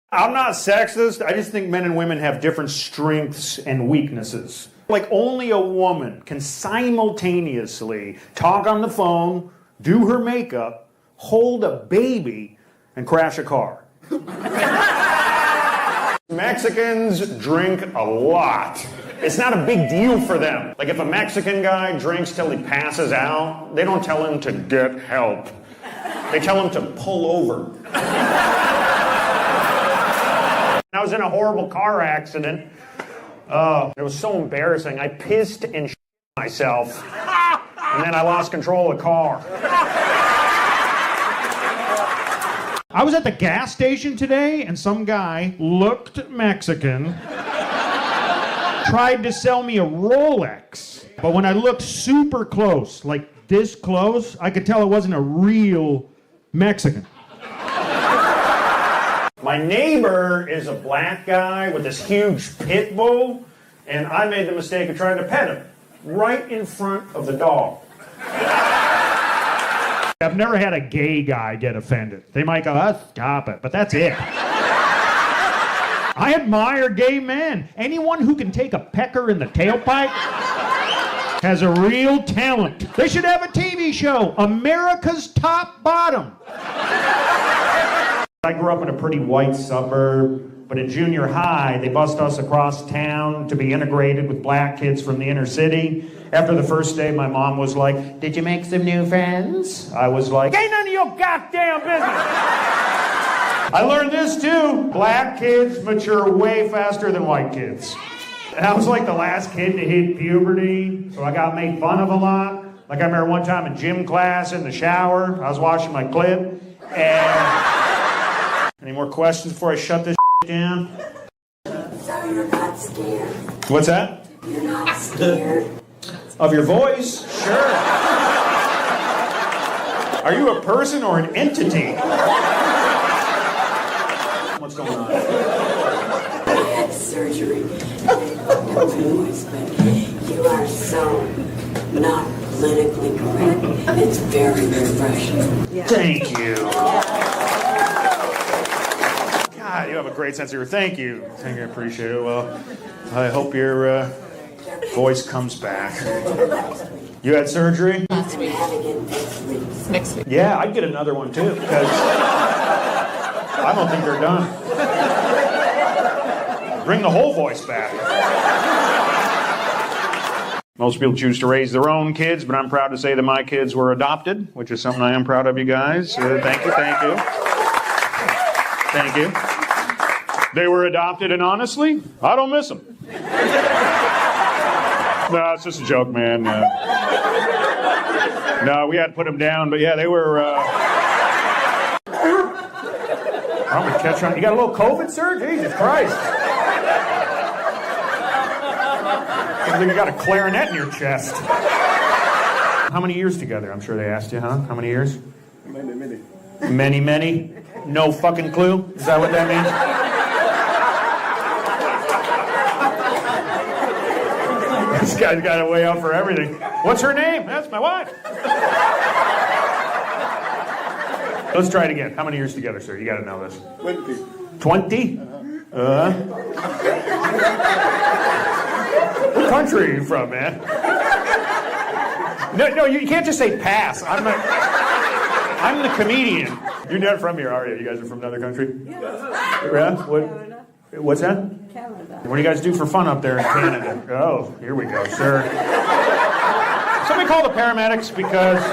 I'm not sexist. I just think men and women have different strengths and weaknesses. Like, only a woman can simultaneously talk on the phone, do her makeup, hold a baby, and crash a car. Mexicans drink a lot. It's not a big deal for them. Like, if a Mexican guy drinks till he passes out, they don't tell him to get help. They tell him to pull over. I was in a horrible car accident. It was so embarrassing. I pissed and shit myself, and then I lost control of the car. I was at the gas station today, and some guy looked Mexican, tried to sell me a Rolex. But when I looked super close, like this close, I could tell it wasn't a real Mexican. My neighbor is a black guy with this huge pit bull, and I made the mistake of trying to pet him right in front of the dog. I've never had a gay guy get offended. They might go, oh, stop it, but that's it. I admire gay men. Anyone who can take a pecker in the tailpipe has a real talent. They should have a TV show, America's Top Bottom. I grew up in a pretty white suburb, but in junior high, they bussed us across town to be integrated with black kids from the inner city. After the first day, my mom was like, "Did you make some new friends?" I was like, "Ain't none of your goddamn business." I learned this too. Black kids mature way faster than white kids. And I was like the last kid to hit puberty, so I got made fun of a lot. Like, I remember one time in gym class in the shower, I was washing my clip, and... Any more questions before I shut this down? So you're not scared? What's that? You're not scared? Of your voice? Sure. Are you a person or an entity? What's going on? I had surgery. No voice, but you are so not politically correct. It's very refreshing. Yeah. Thank you. God, you have a great sense of humor. Thank you. Thank you. I appreciate it. Well, I hope your voice comes back. You had surgery? Next week. Yeah, I'd get another one too, because I don't think they're done. Bring the whole voice back. Most people choose to raise their own kids, but I'm proud to say that my kids were adopted, which is something I am proud of you guys. Thank you, thank you. Thank you. They were adopted, and honestly, I don't miss them. No, it's just a joke, man. No, we had to put them down, but yeah, they were... I'm gonna catch on. You got a little COVID, sir? Jesus Christ. I think you got a clarinet in your chest. How many years together? I'm sure they asked you, huh? How many years? Many. Many, many? No fucking clue? Is that what that means? This guy's got it way out for everything. What's her name? That's my wife. Let's try it again. How many years together, sir? You got to know this. 20. 20? What country are you from, man? No, you can't just say pass. I'm the comedian. You're not from here, are you? You guys are from another country? Yeah? What's that? Canada. What do you guys do for fun up there in Canada? Oh, here we go, sir. Somebody call the paramedics because...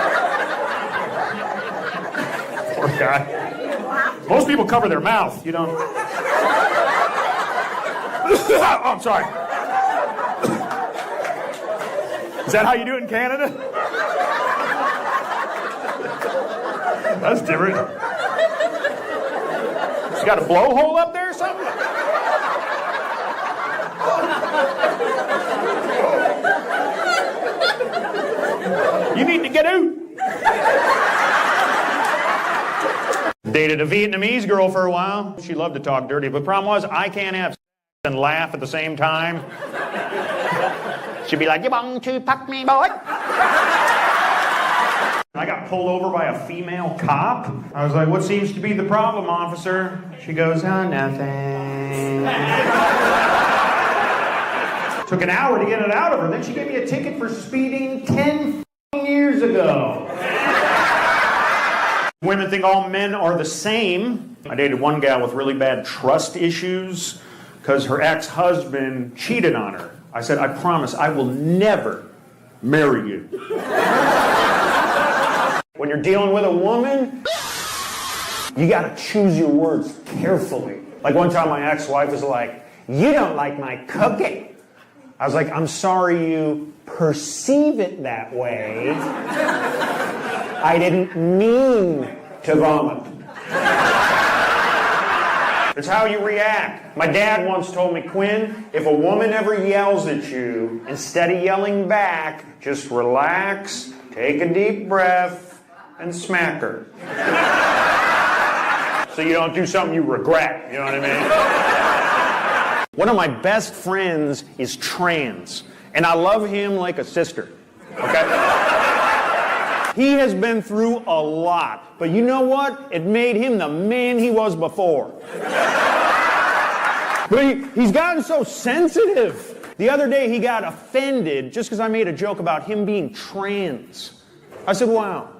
Poor guy. Most people cover their mouth. You don't... Oh, I'm sorry. Is that how you do it in Canada? That's different. You got a blowhole up there or something? You need to get out. Dated a Vietnamese girl for a while. She loved to talk dirty, but the problem was I can't have sex and laugh at the same time. She'd be like, "You want to fuck me, boy?" I got pulled over by a female cop. I was like, what seems to be the problem, officer? She goes, oh, nothing. Took an hour to get it out of her. Then she gave me a ticket for speeding 10 years ago. Women think all men are the same. I dated one gal with really bad trust issues because her ex-husband cheated on her. I said, I promise I will never marry you. When you're dealing with a woman, you gotta choose your words carefully. Like one time my ex-wife was like, you don't like my cooking. I was like, I'm sorry you perceive it that way. I didn't mean to vomit. It's how you react. My dad once told me, Quinn, if a woman ever yells at you, instead of yelling back, just relax, take a deep breath, and smack her. So you don't do something you regret, you know what I mean? One of my best friends is trans, and I love him like a sister, okay? He has been through a lot, but you know what? It made him the man he was before. But he's gotten so sensitive. The other day he got offended just because I made a joke about him being trans. I said, wow,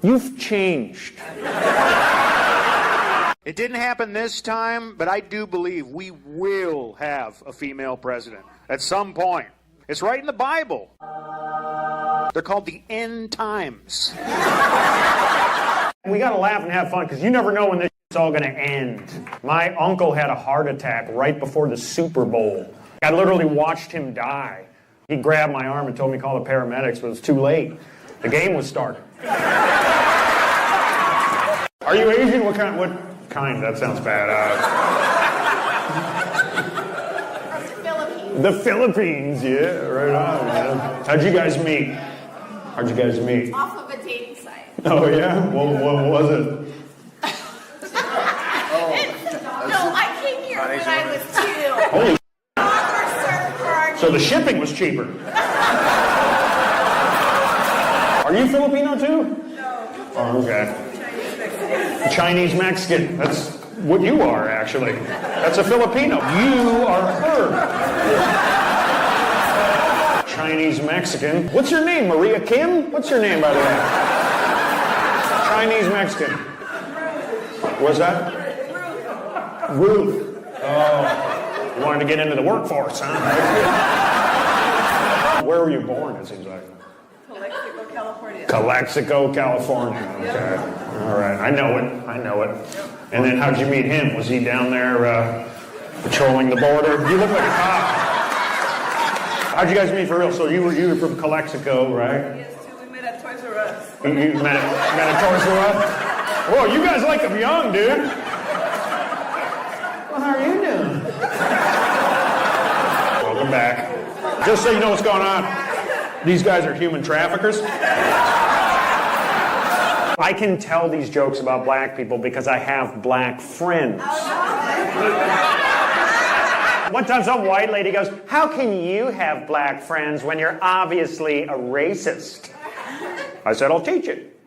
you've changed. It didn't happen this time, but I do believe we will have a female president at some point. It's right in the Bible. They're called the end times. We gotta laugh and have fun because you never know when this is all gonna end. My uncle had a heart attack right before the Super Bowl. I literally watched him die. He grabbed my arm and told me to call the paramedics, but it was too late. The game was starting. Are you Asian? What kind? That sounds bad. The Philippines, yeah, right on. Man. How'd you guys meet? Off of a dating site. Oh, yeah? What was it? No, I came here when I was 2. Holy Father served for our So the shipping was cheaper. Are you Filipino too? No. Oh, okay. Chinese Mexican. That's what you are, actually. That's a Filipino. You are her. Chinese Mexican. What's your name, Maria Kim? What's your name, by the way? Chinese Mexican. What's that? Ruth. Oh. You wanted to get into the workforce, huh? Where were you born, it seems like? Calexico, California. Calexico, California. Okay. All right. I know it. And then how'd you meet him? Was he down there patrolling the border? You look like a cop. How'd you guys meet for real? So you were from Calexico, right? Yes, too. We met at Toys R Us. You met at Toys R Us? Whoa, you guys like them young, dude. Well, how are you doing? Welcome back. Just so you know what's going on, these guys are human traffickers. I can tell these jokes about black people because I have black friends. One time some white lady goes, how can you have black friends when you're obviously a racist? I said, I'll teach it.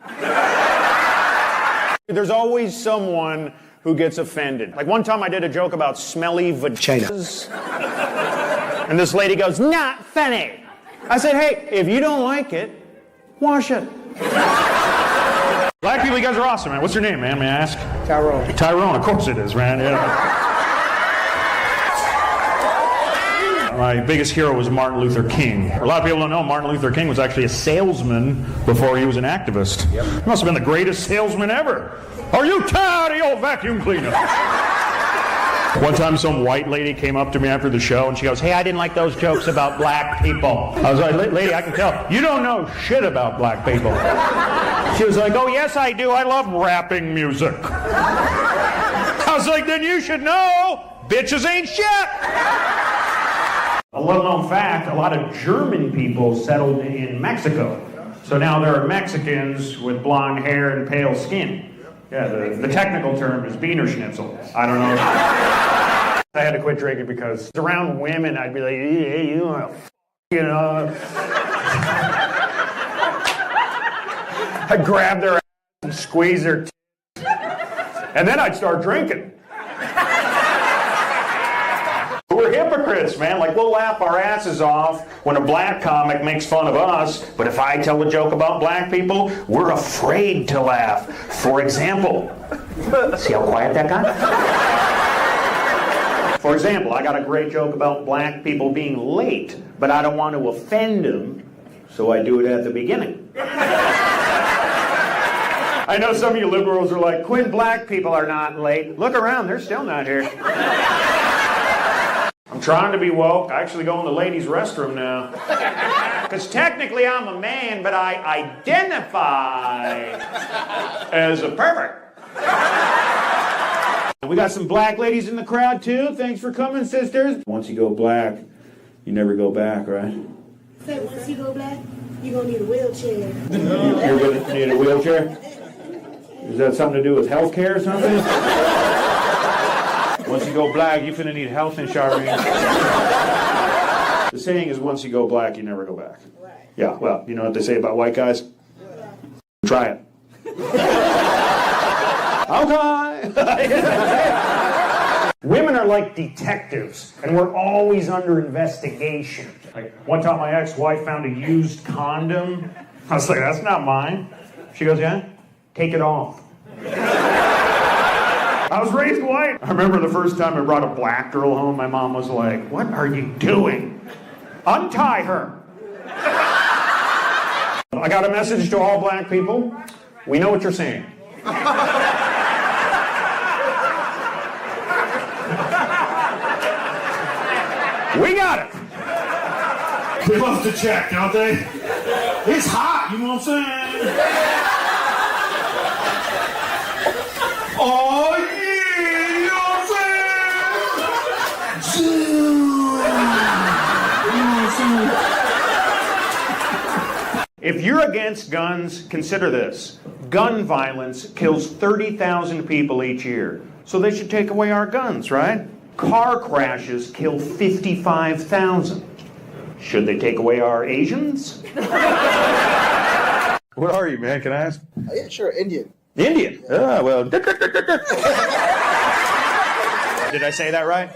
There's always someone who gets offended. Like one time I did a joke about smelly vaginas. And this lady goes, not funny. I said, hey, if you don't like it, wash it. Black people, you guys are awesome, man. What's your name, man? May I ask? Tyrone. Tyrone, of course it is, man. Yeah. My biggest hero was Martin Luther King. A lot of people don't know Martin Luther King was actually a salesman before he was an activist. Yep. He must have been the greatest salesman ever. Are you tired of your vacuum cleaner? One time some white lady came up to me after the show and she goes, hey, I didn't like those jokes about black people. I was like, lady, I can tell. You don't know shit about black people. She was like, oh, yes, I do. I love rapping music. I was like, then you should know bitches ain't shit. A well-known fact, a lot of German people settled in Mexico. So now there are Mexicans with blonde hair and pale skin. Yeah, the technical term is Wiener Schnitzel. I don't know. I had to quit drinking because around women, I'd be like, hey, you want to I'd grab their ass and squeeze their tits. And then I'd start drinking. We're hypocrites, man. Like, we'll laugh our asses off when a black comic makes fun of us, but if I tell a joke about black people, we're afraid to laugh. For example, see how quiet that got? For example, I got a great joke about black people being late, but I don't want to offend them, so I do it at the beginning. I know some of you liberals are like, Quinn, black people are not late. Look around, they're still not here. I'm trying to be woke. I actually go in the ladies' restroom now. Because technically I'm a man, but I identify as a pervert. We got some black ladies in the crowd too. Thanks for coming, sisters. Once you go black, you never go back, right? Say once you go black, you're gonna need a wheelchair. You're gonna need a wheelchair? Is that something to do with health care or something? Once you go black, you're finna need health insurance. The saying is, once you go black, you never go back. Right. Yeah, well, you know what they say about white guys? Try it. Okay. Women are like detectives, and we're always under investigation. Like, one time my ex-wife found a used condom. I was like, that's not mine. She goes, yeah? Take it off. I was raised white. I remember the first time I brought a black girl home, my mom was like, what are you doing? Untie her. I got a message to all black people. We know what you're saying. We got it. They love to check, don't they? It's hot, you know what I'm saying? Oh, yeah, you know what I'm saying? If you're against guns, consider this. Gun violence kills 30,000 people each year. So they should take away our guns, right? Car crashes kill 55,000. Should they take away our Asians? What are you, man? Can I ask? Yeah, sure, Indian. Indian. Ah, well. Did I say that right?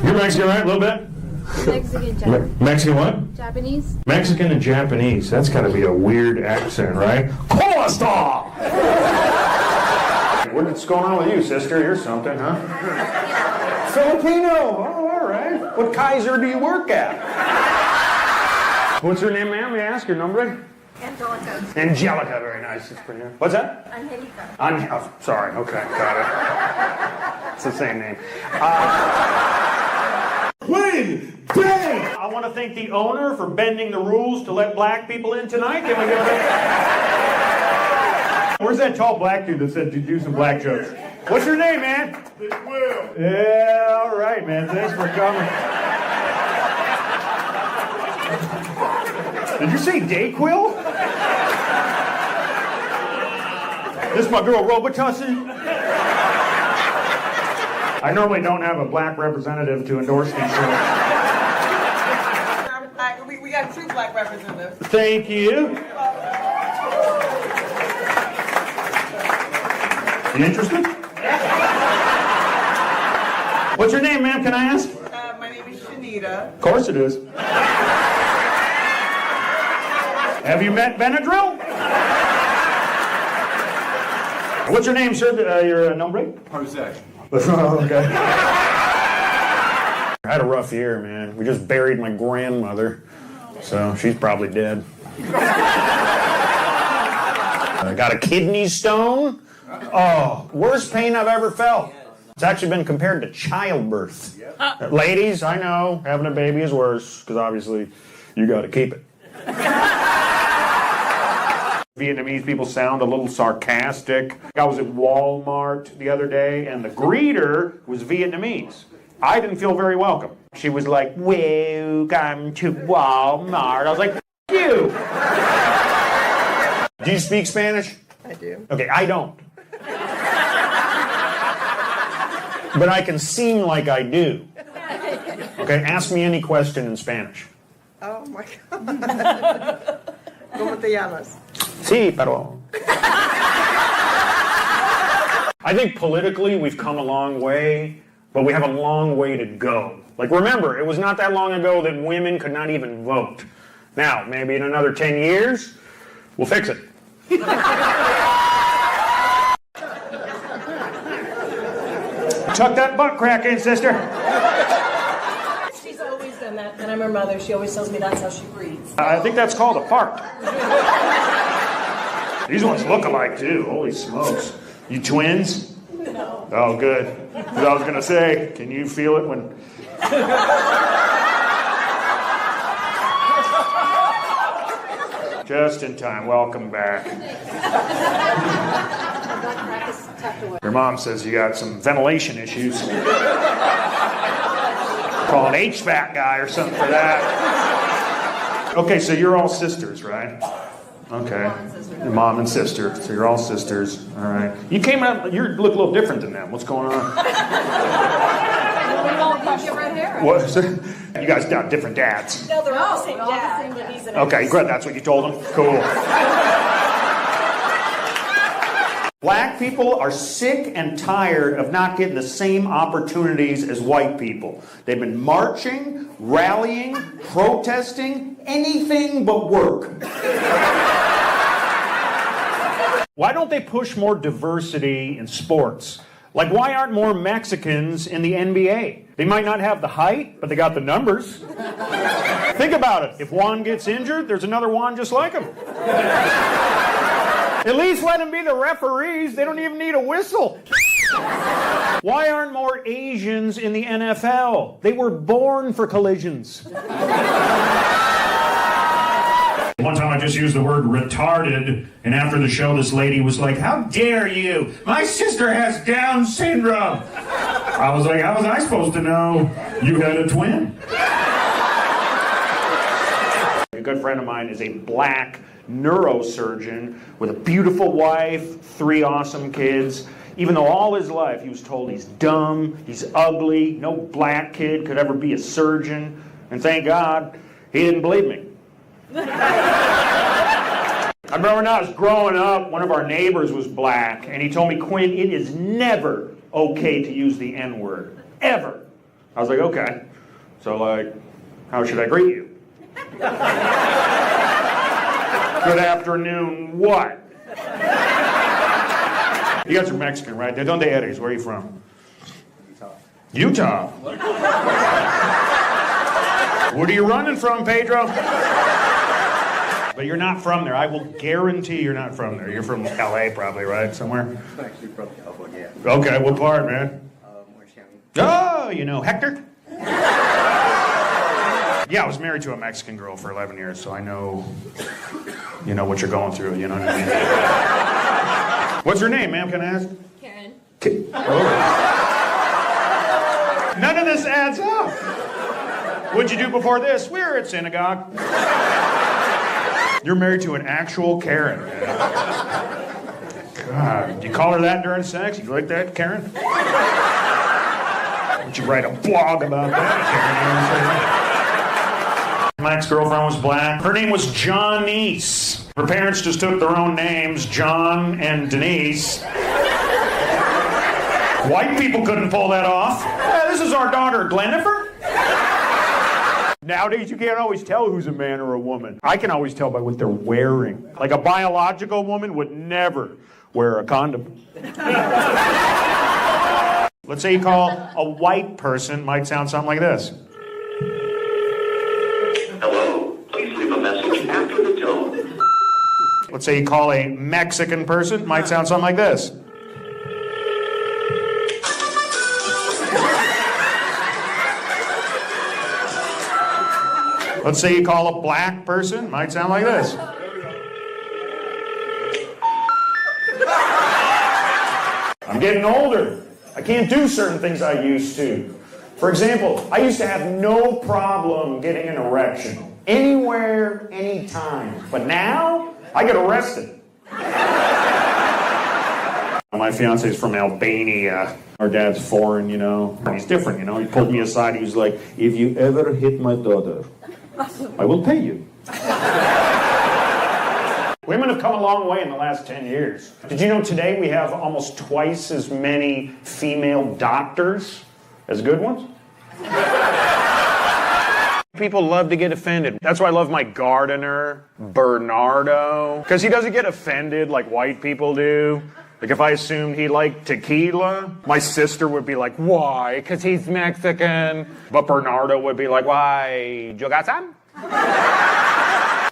You're Mexican, right? A little bit? Mexican, Japanese. Mexican what? Japanese. Mexican and Japanese. That's got to be a weird accent, right? Coleslaw! What's going on with you, sister? You're something, huh? Filipino. Oh, all right. What Kaiser do you work at? What's her name, ma'am? May I ask your number? Angelica. Angelica. Very nice. It's pretty. What's that? Angelica. Oh, sorry. Okay, got it. It's the same name. Quinn! Dang! I want to thank the owner for bending the rules to let black people in tonight. Can we get a Where's that tall black dude that said to do some black jokes? What's your name, man? It's Will. Yeah, all right, man. Thanks for coming. Did you say Dayquil? This is my girl, Robitussin. I normally don't have a black representative to endorse these shows. We got two black representatives. Thank you. You interested? What's your name, ma'am? Can I ask? My name is Shanita. Of course it is. Have you met Benadryl? What's your name, sir? Your number? Jose. Okay. I had a rough year, man. We just buried my grandmother, so she's probably dead. I got a kidney stone. Oh, worst pain I've ever felt. It's actually been compared to childbirth. Ladies, I know, having a baby is worse, because obviously you got to keep it. Vietnamese people sound a little sarcastic. I was at Walmart the other day, and the greeter was Vietnamese. I didn't feel very welcome. She was like, welcome to Walmart. I was like, F you. Do you speak Spanish? I do. Okay, I don't. But I can seem like I do. Okay, ask me any question in Spanish. Oh my God. ¿Cómo te llamas? Sí, pero... I think politically we've come a long way, but we have a long way to go. Like, remember, it was not that long ago that women could not even vote. Now, maybe in another 10 years, we'll fix it. Tuck that butt crack in, sister. She's always done that. And I'm her mother. She always tells me that's how she breathes. I think that's called a fart. These ones look alike, too. Holy smokes. You twins? No. Oh, good. Because I was going to say, can you feel it when... Just in time. Welcome back. Your mom says you got some ventilation issues. Call an HVAC guy or something for that. Okay, so you're all sisters, right? Okay. Your mom and sister. So you're all sisters. All right. You came out, you look a little different than them. What's going on? What? You guys got different dads. No, they're all the same dad, but he's an Okay, good. That's what you told them? Cool. Black people are sick and tired of not getting the same opportunities as white people. They've been marching, rallying, protesting, anything but work. Why don't they push more diversity in sports? Like, why aren't more Mexicans in the NBA? They might not have the height, but they got the numbers. Think about it. If Juan gets injured, there's another Juan just like him. At least let them be the referees. They don't even need a whistle. Why aren't more Asians in the NFL? They were born for collisions. One time I just used the word retarded, and after the show this lady was like, "How dare you? My sister has Down syndrome." I was like, how was I supposed to know you had a twin? A good friend of mine is a black neurosurgeon with a beautiful wife, 3 awesome kids. Even though all his life he was told he's dumb, he's ugly, no black kid could ever be a surgeon. And thank God he didn't believe me. I remember when I was growing up, one of our neighbors was black, and he told me, "Quinn, it is never okay to use the N-word. Ever." I was like, okay. So, like, how should I greet you? Good afternoon, what? You guys are Mexican, right? De donde eres? Where are you from? Utah. What are you running from, Pedro? But you're not from there. I will guarantee you're not from there. You're from LA probably, right? Somewhere? I'm actually from California. Okay, what part, man? Orange County. Oh, you know Hector? Yeah, I was married to a Mexican girl for 11 years, so I know, you know what you're going through, you know what I mean? What's your name, ma'am, can I ask? Karen. Oh. None of this adds up. What'd you do before this? We were at synagogue. You're married to an actual Karen. God, do you call her that during sex? You like that, Karen? Would you write a blog about that, Karen? My ex-girlfriend was black. Her name was Janice. Her parents just took their own names, John and Denise. White people couldn't pull that off. This is our daughter, Glenifer. Nowadays, you can't always tell who's a man or a woman. I can always tell by what they're wearing. Like a biological woman would never wear a condom. Let's say you call a white person, might sound something like this. Hello, please leave a message after the tone. Let's say you call a Mexican person, might sound something like this. Let's say you call a black person, might sound like this. I'm getting older. I can't do certain things I used to. For example, I used to have no problem getting an erection. Anywhere, anytime. But now, I get arrested. My fiance is from Albania. Our dad's foreign, you know. He's different, you know. He pulled me aside. He was like, "If you ever hit my daughter, I will pay you." Women have come a long way in the last 10 years. Did you know today we have almost twice as many female doctors as good ones? People love to get offended. That's why I love my gardener, Bernardo, because he doesn't get offended like white people do. Like if I assumed he liked tequila, my sister would be like, why? Because he's Mexican. But Bernardo would be like, why? You got some?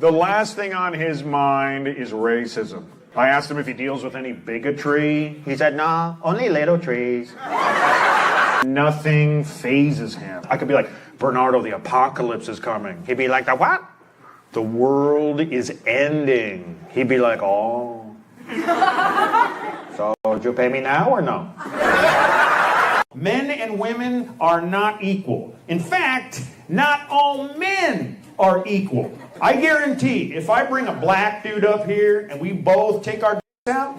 The last thing on his mind is racism. I asked him if he deals with any bigotry. He said, nah, only little trees. Nothing phases him. I could be like, Bernardo, the apocalypse is coming. He'd be like, the what? The world is ending. He'd be like, oh. So, would you pay me now or no? Men and women are not equal. In fact, not all men are equal. I guarantee, if I bring a black dude up here and we both take our dicks out,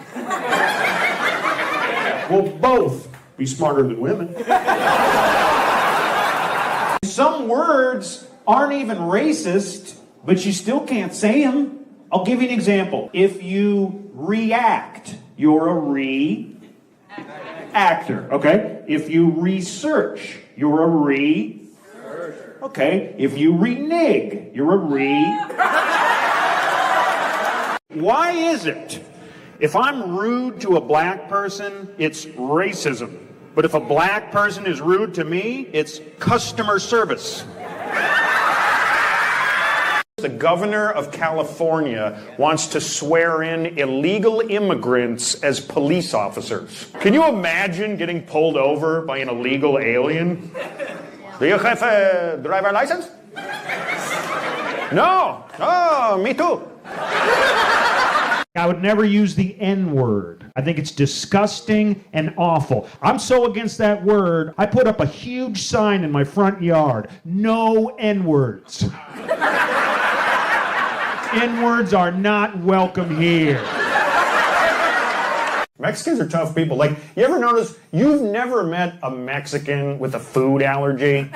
we'll both be smarter than women. Some words aren't even racist, but you still can't say them. I'll give you an example. If you react, you're a re-actor, okay? If you research, you're a re... Okay, if you renege, you're a re... Why is it? If I'm rude to a black person, it's racism. But if a black person is rude to me, it's customer service. The governor of California wants to swear in illegal immigrants as police officers. Can you imagine getting pulled over by an illegal alien? Do you have a driver license? No. Oh, me too. I would never use the N-word. I think it's disgusting and awful. I'm so against that word, I put up a huge sign in my front yard. No N-words. N-words are not welcome here. Mexicans are tough people. Like, you ever notice you've never met a Mexican with a food allergy?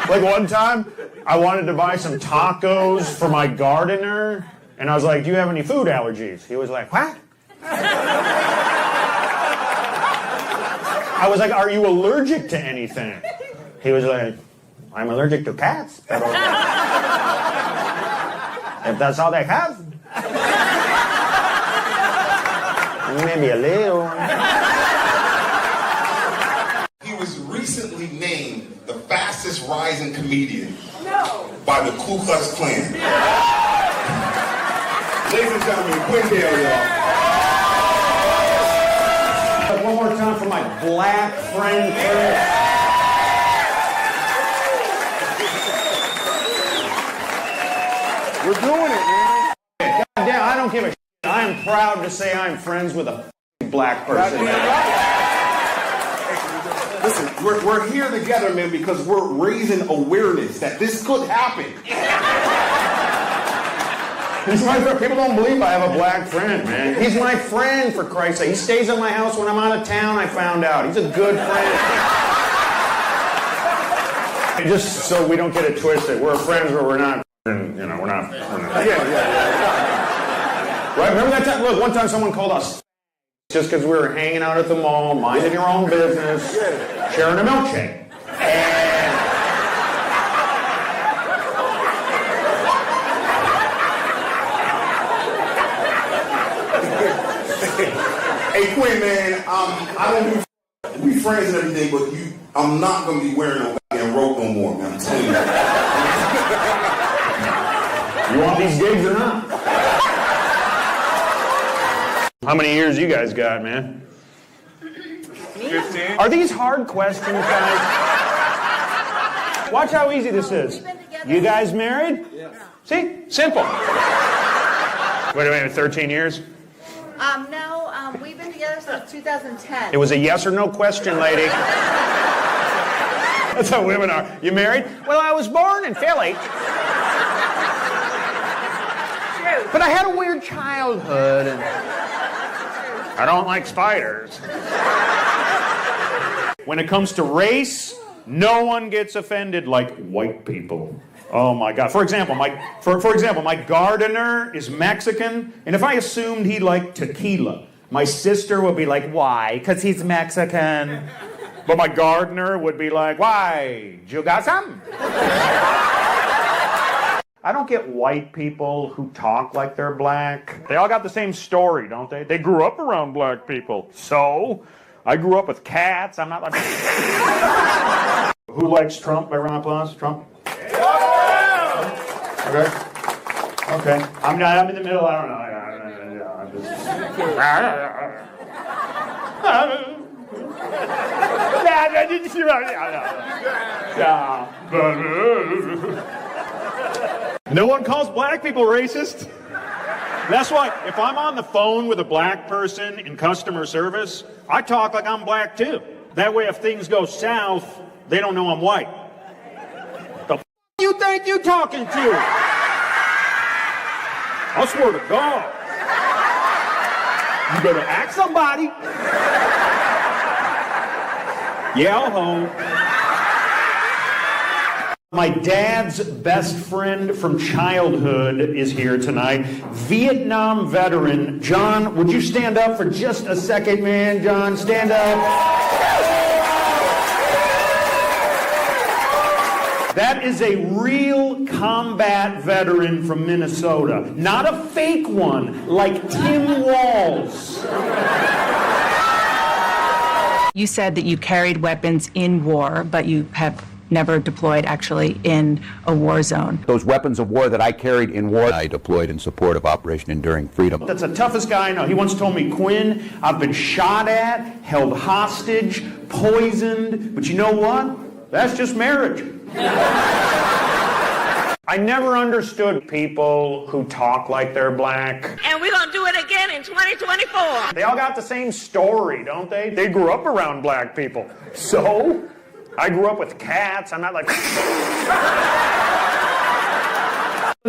Like one time, I wanted to buy some tacos for my gardener, and I was like, do you have any food allergies? He was like, what? I was like, are you allergic to anything? He was like, I'm allergic to cats. If that's all they have. Maybe a little. He was recently named the fastest rising comedian by the Ku Klux Klan. Ladies and gentlemen, Quinn, y'all. One more time for my black friend, Chris. We're doing it, man. God damn, I don't give a shit. I am proud to say I'm friends with a black person. Listen, we're here together, man, because we're raising awareness that this could happen. He's my friend. People don't believe I have a black friend, man. He's my friend, for Christ's sake. He stays at my house when I'm out of town, I found out. He's a good friend. Just so we don't get it twisted, we're friends, but we're not, we're not. Right? Remember that time? Look, one time someone called us just because we were hanging out at the mall, minding your own business, sharing a milkshake. Hey, Quinn, man, I don't do we friends and everything, but I'm not going to be wearing no goddamn rope no more, man. I'm telling you that. You want these gigs or not? How many years you guys got, man? 15. Are these hard questions, guys? Watch how easy this is. You guys married? Yeah. See? Simple. Wait a minute, 13 years? No, we've been together since 2010. It was a yes or no question, lady. That's how women are. You married? Well, I was born in Philly. True. But I had a weird childhood, and I don't like spiders. When it comes to race, no one gets offended like white people. Oh my God. For example, my gardener is Mexican, and if I assumed he liked tequila, my sister would be like, why? Because he's Mexican. But my gardener would be like, why? You got some? I don't get white people who talk like they're black. They all got the same story, don't they? They grew up around black people. So, I grew up with cats. I'm not like... Who likes Trump by round of applause? Trump? Okay. Okay. I'm in the middle. I don't know. I'm just... No one calls black people racist. That's why if I'm on the phone with a black person in customer service, I talk like I'm black too. That way if things go south, they don't know I'm white. The f*** you think you talking to? I swear to God. You better ask somebody. Yeah, ho. My dad's best friend from childhood is here tonight. Vietnam veteran, John, would you stand up for just a second, man? John, stand up. That is a real combat veteran from Minnesota. Not a fake one, like Tim Walz. You said that you carried weapons in war, but you have never deployed actually in a war zone. Those weapons of war that I carried in war, I deployed in support of Operation Enduring Freedom. That's the toughest guy I know. He once told me, Quinn, I've been shot at, held hostage, poisoned, but you know what? That's just marriage. I never understood people who talk like they're black. And we're going to do it again in 2024. They all got the same story, don't they? They grew up around black people. So, I grew up with cats. I'm not like... He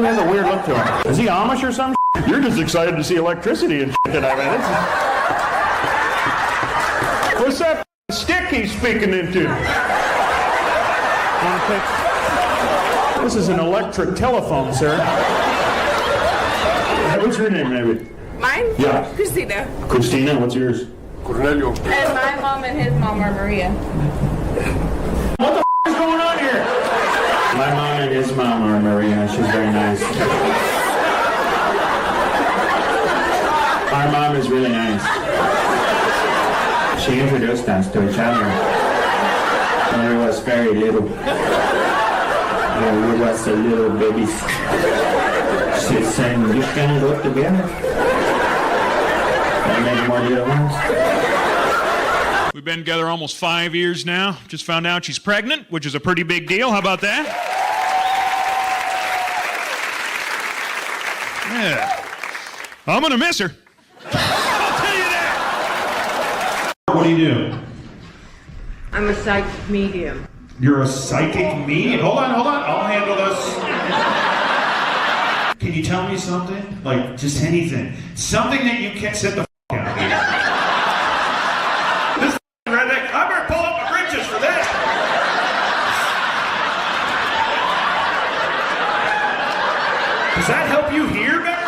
has a weird look to him. Is he Amish or something? You're just excited to see electricity and shit tonight, man. What's that stick he's speaking into? This is an electric telephone, sir. What's your name, maybe? Mine? Yeah. Christina. Christina, what's yours? Cornelio. And my mom and his mom are Maria. What the is going on here? My mom and his mom are Maria. She's very nice. Our mom is really nice. She introduced us to each other when we was very little. We was a little babies. She said, you can go together. And maybe more little ones. We've been together almost 5 years now. Just found out she's pregnant, which is a pretty big deal. How about that? Yeah. I'm gonna miss her. I'll tell you that. What do you do? I'm a psychic medium. You're a psychic medium? Hold on. I'll handle this. Can you tell me something? Like, just anything. Something that you can't sit the f*** out here. This redneck, I better pull up my britches for this. Does that help you hear better?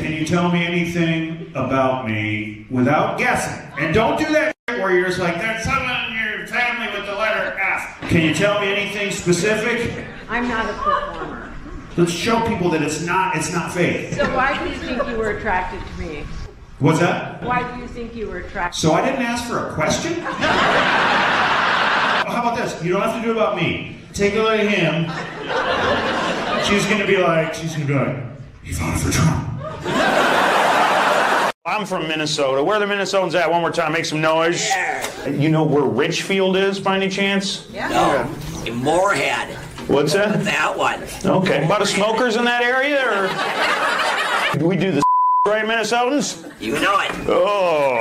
Can you tell me anything about me without guessing? And don't do that where you're just like, there's someone in your family with the letter F. Can you tell me anything specific? I'm not a performer. Let's show people that it's not fake. So why do you think you were attracted to me? What's that? Why do you think you were attracted? So I didn't ask for a question? How about this? You don't have to do it about me. Take a look at him. She's gonna be like, he voted for Trump. I'm from Minnesota. Where are the Minnesotans at? One more time, make some noise. Yeah. You know where Richfield is, by any chance? Yeah. No, in Moorhead. What's that? That one. Okay. A lot of smokers in that area, or do we do the right, Minnesotans? You know it. Oh.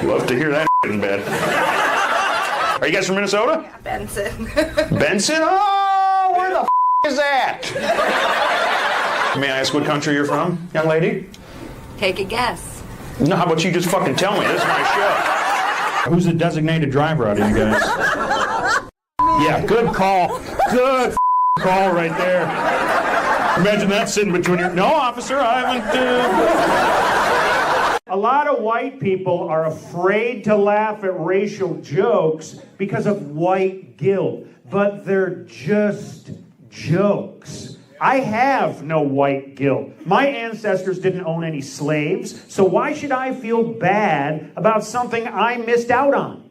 Love to hear that in bed. Are you guys from Minnesota? Yeah, Benson. Benson? Oh, where the is that? May I ask what country you're from, young lady? Take a guess. No, how about you just fucking tell me? This is my show. Who's the designated driver out of you guys? Me. Yeah, good call. Good call right there. Imagine that sitting between your... No, officer, I haven't... A lot of white people are afraid to laugh at racial jokes because of white guilt, but they're just jokes. I have no white guilt. My ancestors didn't own any slaves, so why should I feel bad about something I missed out on?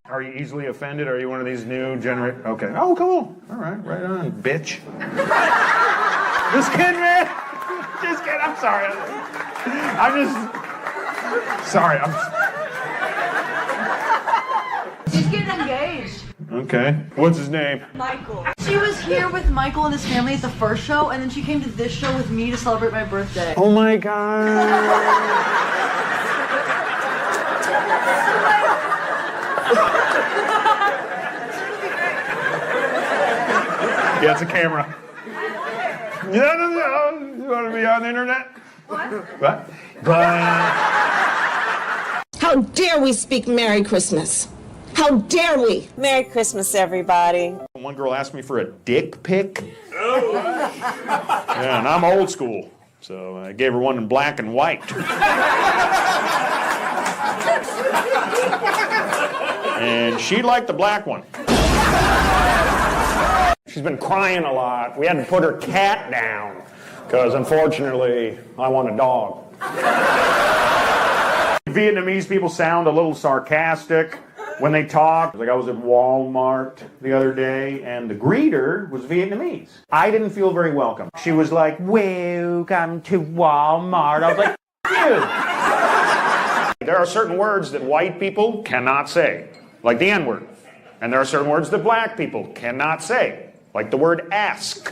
Are you easily offended? Are you one of these new generation? Okay. Oh, cool. All right, right on, bitch. Just kidding, man. Just kidding. I'm sorry. Sorry. She's getting engaged. Okay. What's his name? Michael. She was here with Michael and his family at the first show, and then she came to this show with me to celebrate my birthday. Oh my God. Yeah, it's a camera. No. You want to be on the internet? What? How dare we speak Merry Christmas? How dare we? Merry Christmas, everybody. One girl asked me for a dick pic. Yeah, and I'm old school, so I gave her one in black and white. And she liked the black one. She's been crying a lot. We had to put her cat down because, unfortunately, I want a dog. Vietnamese people sound a little sarcastic when they talk. Like I was at Walmart the other day, and the greeter was Vietnamese. I didn't feel very welcome. She was like, "Welcome to Walmart." I was like, "You." There are certain words that white people cannot say, like the N-word. And there are certain words that black people cannot say, like the word ask.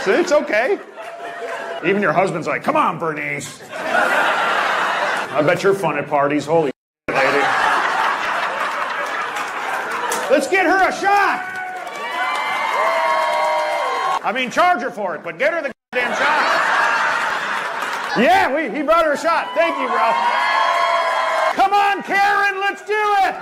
So it's okay. Even your husband's like, "Come on, Bernice." I bet you're fun at parties. Holy shit, lady. Let's get her a shot. I mean, charge her for it, but get her the goddamn shot. Yeah, he brought her a shot. Thank you, bro. Come on, Karen, let's do it.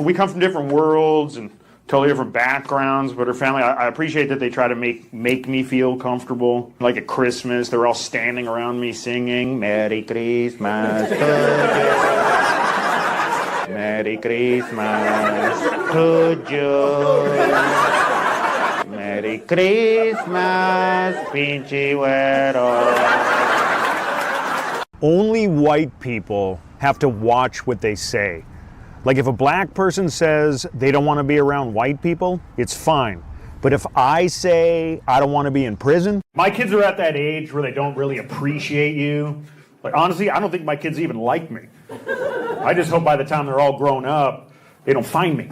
We come from different worlds and totally different backgrounds, but her family, I appreciate that they try to make me feel comfortable. Like at Christmas, they're all standing around me singing, "Merry Christmas, Merry Christmas to you. Merry Christmas, pinche güero." Only white people have to watch what they say. Like if a black person says they don't want to be around white people, it's fine. But if I say I don't want to be in prison, my kids are at that age where they don't really appreciate you. Like honestly, I don't think my kids even like me. I just hope by the time they're all grown up, they don't find me.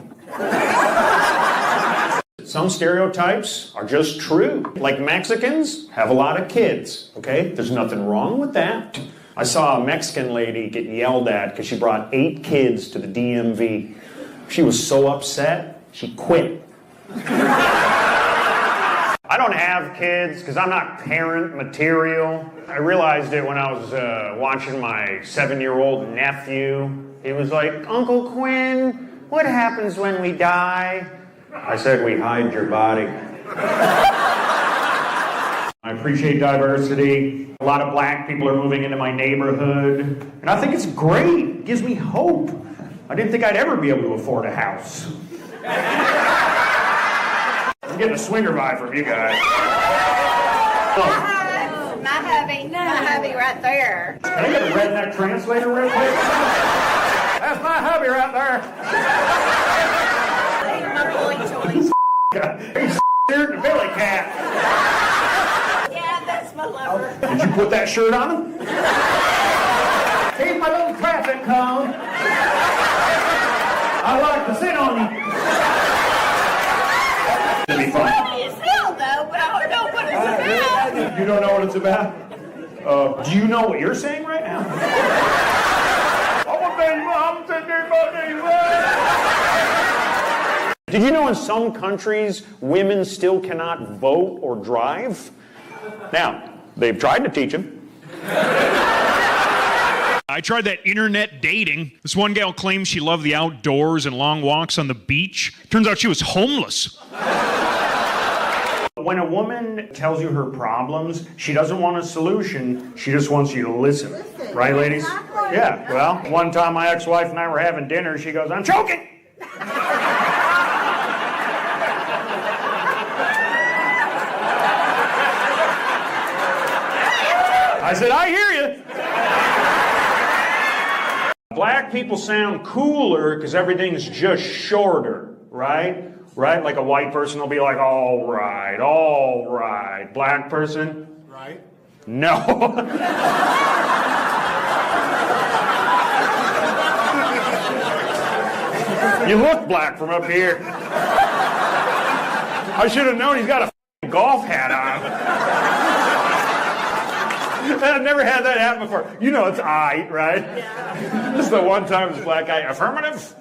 Some stereotypes are just true. Like Mexicans have a lot of kids, okay? There's nothing wrong with that. I saw a Mexican lady get yelled at because she brought 8 kids to the DMV. She was so upset, she quit. I don't have kids because I'm not parent material. I realized it when I was watching my 7-year-old nephew. He was like, "Uncle Quinn, what happens when we die?" I said, "We hide your body." I appreciate diversity. A lot of black people are moving into my neighborhood. And I think it's great. It gives me hope. I didn't think I'd ever be able to afford a house. I'm getting a swinger vibe from you guys. My hubby right there. Can I get a redneck translator real quick? That's my hubby right there. My boy choice. He's scared the Billy cat. Yeah, that's my lover. Did you put that shirt on him? He's my little traffic cone. I like to sit on him. It'll be fun. Funny as hell, though, but I don't know what it's about. You don't know what it's about? Do you know what you're saying right now? I'm a baby, I'm sitting there, buddy. Did you know in some countries women still cannot vote or drive? Now, they've tried to teach them. I tried that internet dating. This one gal claims she loved the outdoors and long walks on the beach. Turns out she was homeless. When a woman tells you her problems, she doesn't want a solution, she just wants you to listen. Right, ladies? Yeah, well, one time my ex-wife and I were having dinner, she goes, "I'm choking!" I said, "I hear you." Black people sound cooler because everything's just shorter, right? Right? Like a white person will be like, all right, all right. Black person? Right. No. You look black from up here. I should have known he's got a golf hat on. I've never had that happen before. You know it's I, right? Yeah. This is the one time this black guy, affirmative.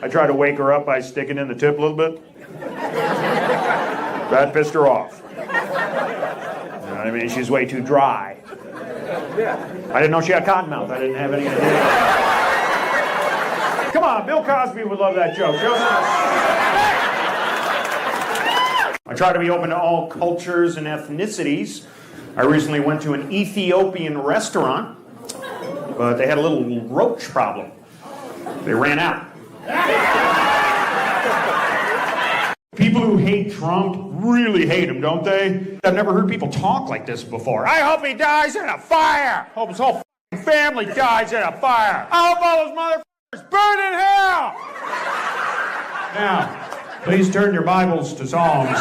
I tried to wake her up by sticking in the tip a little bit. That pissed her off. You know what I mean? She's way too dry. I didn't know she had cotton mouth. I didn't have any idea. Come on, Bill Cosby would love that joke. I try to be open to all cultures and ethnicities. I recently went to an Ethiopian restaurant, but they had a little roach problem. They ran out. People who hate Trump really hate him, don't they? I've never heard people talk like this before. I hope he dies in a fire. I hope his whole family dies in a fire. I hope all those motherfuckers burn in hell. Now, please turn your Bibles to Psalms.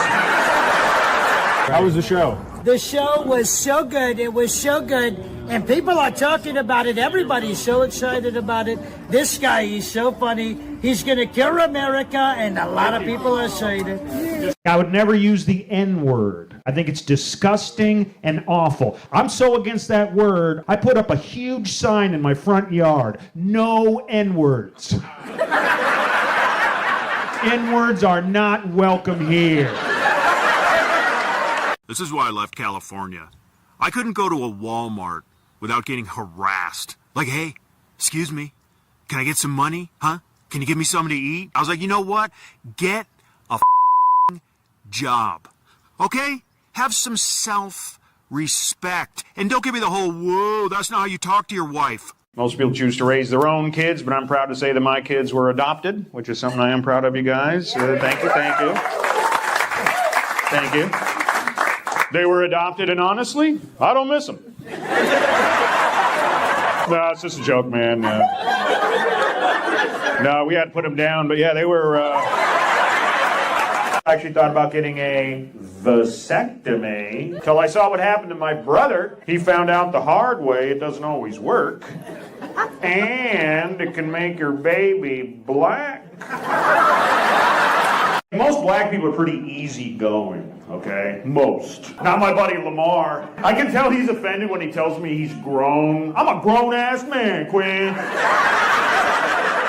How was the show? The show was so good. It was so good. And people are talking about it. Everybody's so excited about it. This guy, he's so funny. He's going to cure America, and a lot of people are saying it. I would never use the N-word. I think it's disgusting and awful. I'm so against that word, I put up a huge sign in my front yard. No N-words. N-words are not welcome here. This is why I left California. I couldn't go to a Walmart without getting harassed. Like, hey, excuse me, can I get some money? Huh? Can you give me something to eat? I was like, you know what? Get a job. Okay? Have some self-respect. And don't give me the whole, whoa, that's not how you talk to your wife. Most people choose to raise their own kids, but I'm proud to say that my kids were adopted, which is something I am proud of you guys. Thank you, thank you. Thank you. They were adopted, and honestly, I don't miss them. No, it's just a joke, man. No, we had to put them down, but yeah, they were... I actually thought about getting a vasectomy until I saw what happened to my brother. He found out the hard way it doesn't always work. And it can make your baby black. Most black people are pretty easygoing, okay? Most. Not my buddy Lamar. I can tell he's offended when he tells me he's grown. I'm a grown-ass man, Quinn.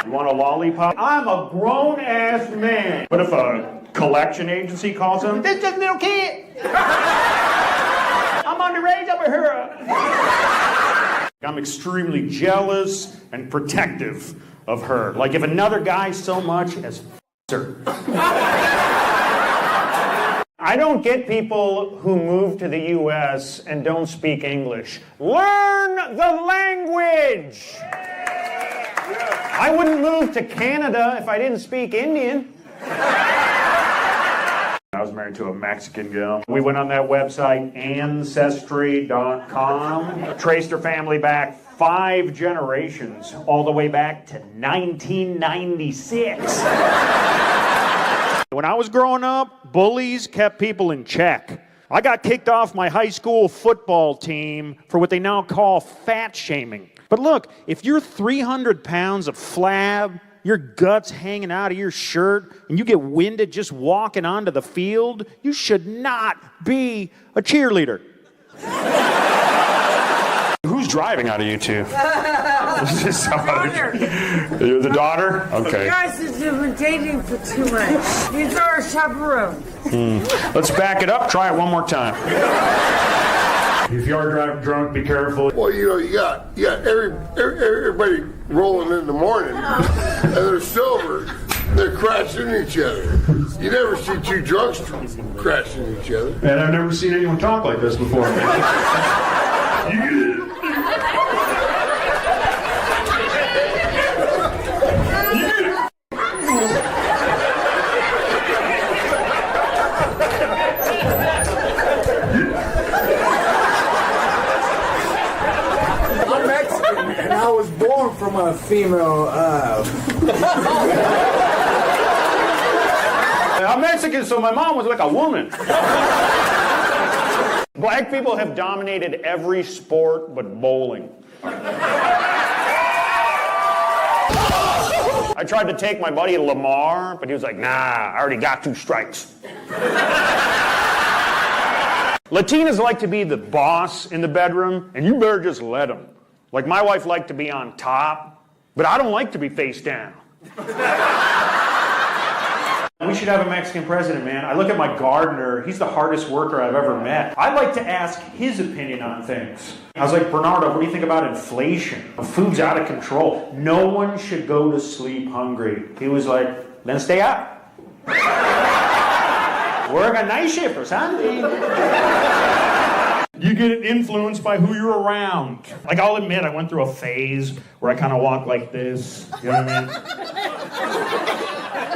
You want a lollipop? I'm a grown-ass man. But if a collection agency calls him, this is just a little kid. I'm underage over here. I'm extremely jealous and protective of her. Like if another guy so much as her. I don't get people who move to the U.S. and don't speak English. Learn the language! I wouldn't move to Canada if I didn't speak Indian. I was married to a Mexican girl. We went on that website, Ancestry.com, traced her family back 5 generations, all the way back to 1996. When I was growing up, bullies kept people in check. I got kicked off my high school football team for what they now call fat shaming. But look, if you're 300 pounds of flab, your guts hanging out of your shirt, and you get winded just walking onto the field, you should not be a cheerleader. Who's driving out of you two? You're the daughter? Okay. Guys, have been dating for 2 months. These are our chaperones. Let's back it up. Try it one more time. If you are drunk, be careful. Well, you got everybody rolling in the morning, and they're sober. They're crashing each other. You never see two drunks crashing each other. And I've never seen anyone talk like this before. I'm Mexican, and I was born from a female. I'm Mexican, so my mom was like a woman. Black people have dominated every sport but bowling. I tried to take my buddy Lamar, but he was like, nah, I already got 2 strikes. Latinas like to be the boss in the bedroom, and you better just let them. Like my wife liked to be on top, but I don't like to be face down. We should have a Mexican president, man. I look at my gardener. He's the hardest worker I've ever met. I like to ask his opinion on things. I was like, Bernardo, what do you think about inflation? Food's out of control. No one should go to sleep hungry. He was like, then stay up. Work a night shift or something. You get influenced by who you're around. Like, I'll admit, I went through a phase where I kind of walk like this. You know what I mean?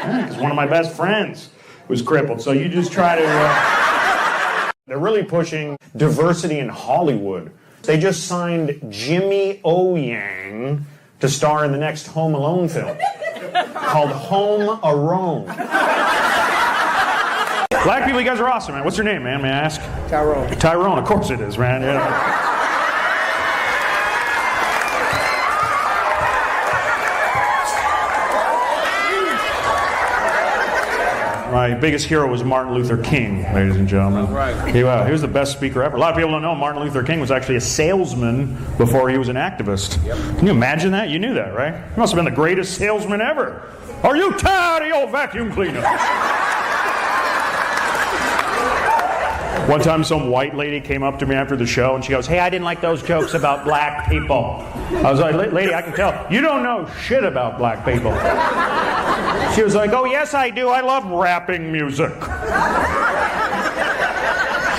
Because one of my best friends was crippled. So you just try to... They're really pushing diversity in Hollywood. They just signed Jimmy O. Yang to star in the next Home Alone film called Home Alone. Black people, you guys are awesome, man. What's your name, man? May I ask? Tyrone. Tyrone, of course it is, man. Yeah. My biggest hero was Martin Luther King, ladies and gentlemen. Right. He was the best speaker ever. A lot of people don't know Martin Luther King was actually a salesman before he was an activist. Yep. Can you imagine that? You knew that, right? He must have been the greatest salesman ever. Are you tired of your vacuum cleaner? One time some white lady came up to me after the show and she goes, hey, I didn't like those jokes about black people. I was like, lady, I can tell. You don't know shit about black people. She was like, oh, yes, I do. I love rapping music.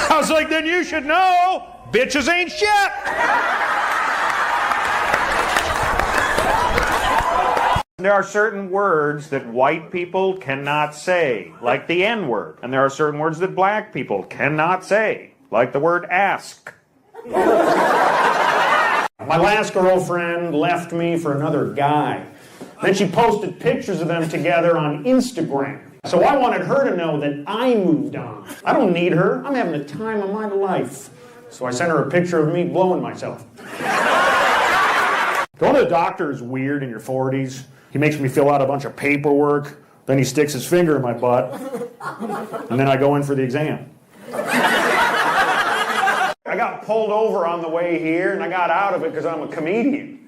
I was like, then you should know. Bitches ain't shit. There are certain words that white people cannot say, like the N-word. And there are certain words that black people cannot say, like the word ask. My last girlfriend left me for another guy. Then she posted pictures of them together on Instagram. So I wanted her to know that I moved on. I don't need her. I'm having the time of my life. So I sent her a picture of me blowing myself. Going to the doctor is weird in your 40s. He makes me fill out a bunch of paperwork. Then he sticks his finger in my butt. And then I go in for the exam. I got pulled over on the way here, and I got out of it because I'm a comedian.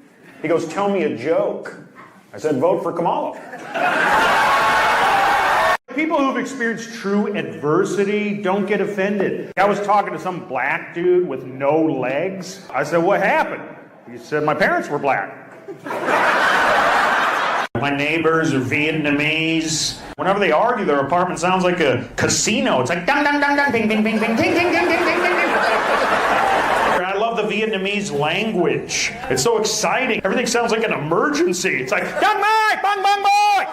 He goes, tell me a joke. I said, vote for Kamala. People who've experienced true adversity don't get offended. I was talking to some black dude with no legs. I said, what happened? He said, my parents were black. My neighbors are Vietnamese. Whenever they argue, their apartment sounds like a casino. It's like dang, dang, dang, dang, bing, bing, bing, bing, ding, ding, ding, ding, ding, ding. I love the Vietnamese language. It's so exciting. Everything sounds like an emergency. It's like dang, mai, bang, bang, boy.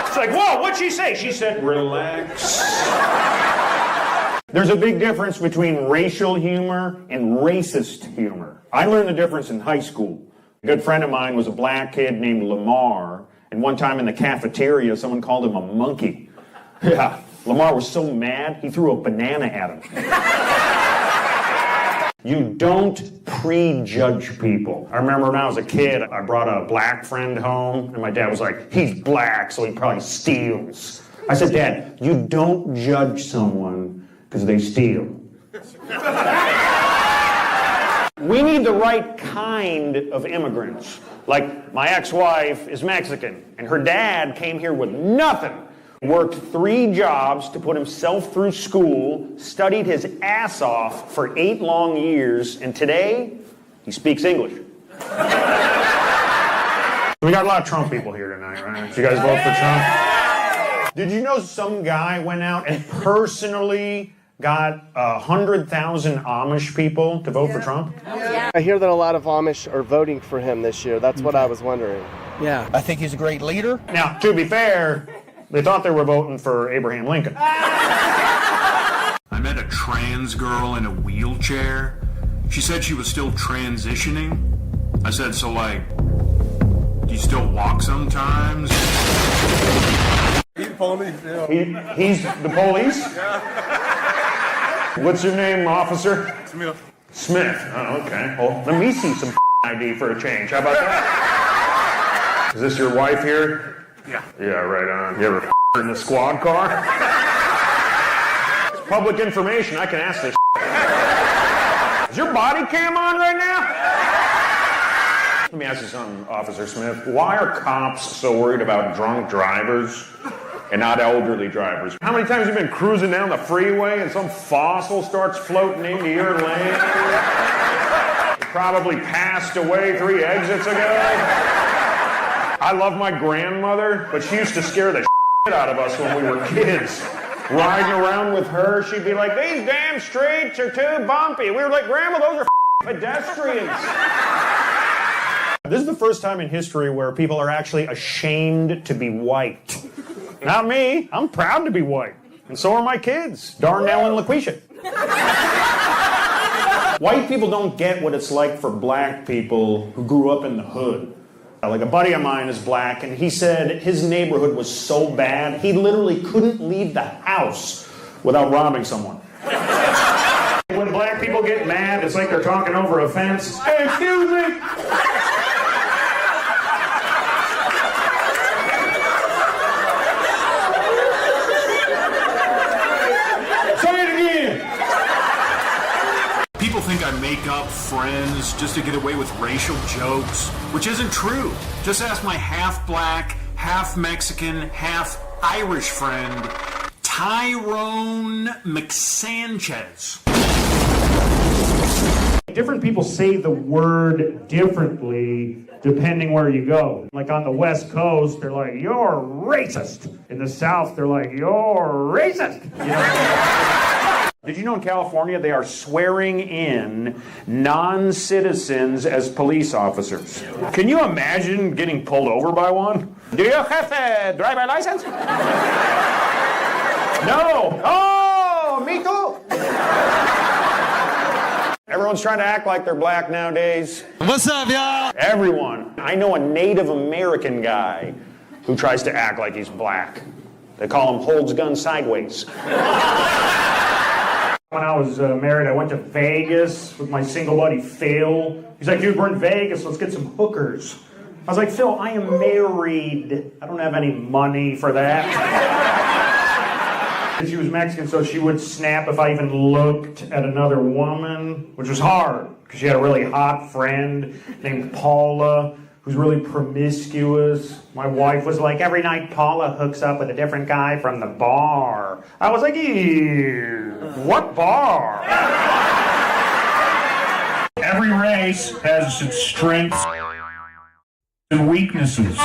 It's like, whoa, what'd she say? She said, relax. There's a big difference between racial humor and racist humor. I learned the difference in high school. A good friend of mine was a black kid named Lamar, and one time in the cafeteria, someone called him a monkey. Yeah, Lamar was so mad, he threw a banana at him. You don't prejudge people. I remember when I was a kid, I brought a black friend home, and my dad was like, he's black, so he probably steals. I said, Dad, you don't judge someone because they steal. We need the right kind of immigrants. Like, my ex-wife is Mexican, and her dad came here with nothing. Worked 3 jobs to put himself through school, studied his ass off for 8 long years, and today, he speaks English. We got a lot of Trump people here tonight, right? Did you guys vote for Trump? Did you know some guy went out and personally got 100,000 Amish people to vote for Trump? I hear that a lot of Amish are voting for him this year. That's what I was wondering. Yeah. I think he's a great leader. Now, to be fair, they thought they were voting for Abraham Lincoln. I met a trans girl in a wheelchair. She said she was still transitioning. I said, so like, do you still walk sometimes? He's police, yeah. He's the police? What's your name, officer? Smith. Smith. Oh, okay. Well, let me see some ID for a change. How about that? Is this your wife here? Yeah. Yeah, right on. You ever in the squad car? It's public information. I can ask this. Is your body cam on right now? Let me ask you something, Officer Smith. Why are cops so worried about drunk drivers and not elderly drivers? How many times have you been cruising down the freeway and some fossil starts floating into your lane? You probably passed away 3 exits ago. I love my grandmother, but she used to scare the shit out of us when we were kids. Riding around with her, she'd be like, these damn streets are too bumpy. We were like, Grandma, those are pedestrians. This is the first time in history where people are actually ashamed to be white. Not me. I'm proud to be white. And so are my kids, Darnell and LaQuisha. White people don't get what it's like for black people who grew up in the hood. Like a buddy of mine is black, and he said his neighborhood was so bad, he literally couldn't leave the house without robbing someone. When black people get mad, it's like they're talking over a fence. Hey, excuse me! Say it again! People think I make up friends just to get away with racial jokes, which isn't true. Just ask my half-black, half-Mexican, half-Irish friend, Tyrone McSanchez. Different people say the word differently depending where you go. Like on the West Coast, they're like, you're racist. In the South, they're like, you're racist. You know? Did you know in California they are swearing in non-citizens as police officers? Can you imagine getting pulled over by one? Do you have a driver's license? No. Oh, me too. Everyone's trying to act like they're black nowadays. What's up, y'all? Everyone. I know a Native American guy who tries to act like he's black. They call him holds gun sideways. When I was married, I went to Vegas with my single buddy, Phil. He's like, dude, we're in Vegas. Let's get some hookers. I was like, Phil, I am married. I don't have any money for that. She was Mexican, so she would snap if I even looked at another woman, which was hard, because she had a really hot friend named Paula, who's really promiscuous. My wife was like, every night Paula hooks up with a different guy from the bar. I was like, ew, what bar? Every race has its strengths and weaknesses.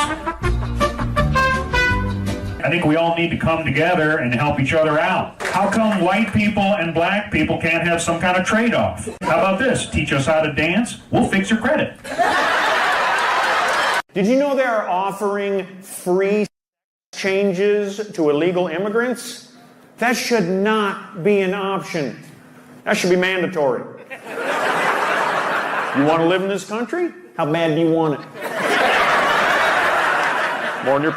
I think we all need to come together and help each other out. How come white people and black people can't have some kind of trade-off? How about this? Teach us how to dance, we'll fix your credit. Did you know they're offering free changes to illegal immigrants? That should not be an option. That should be mandatory. You want to live in this country? How bad do you want it? More than your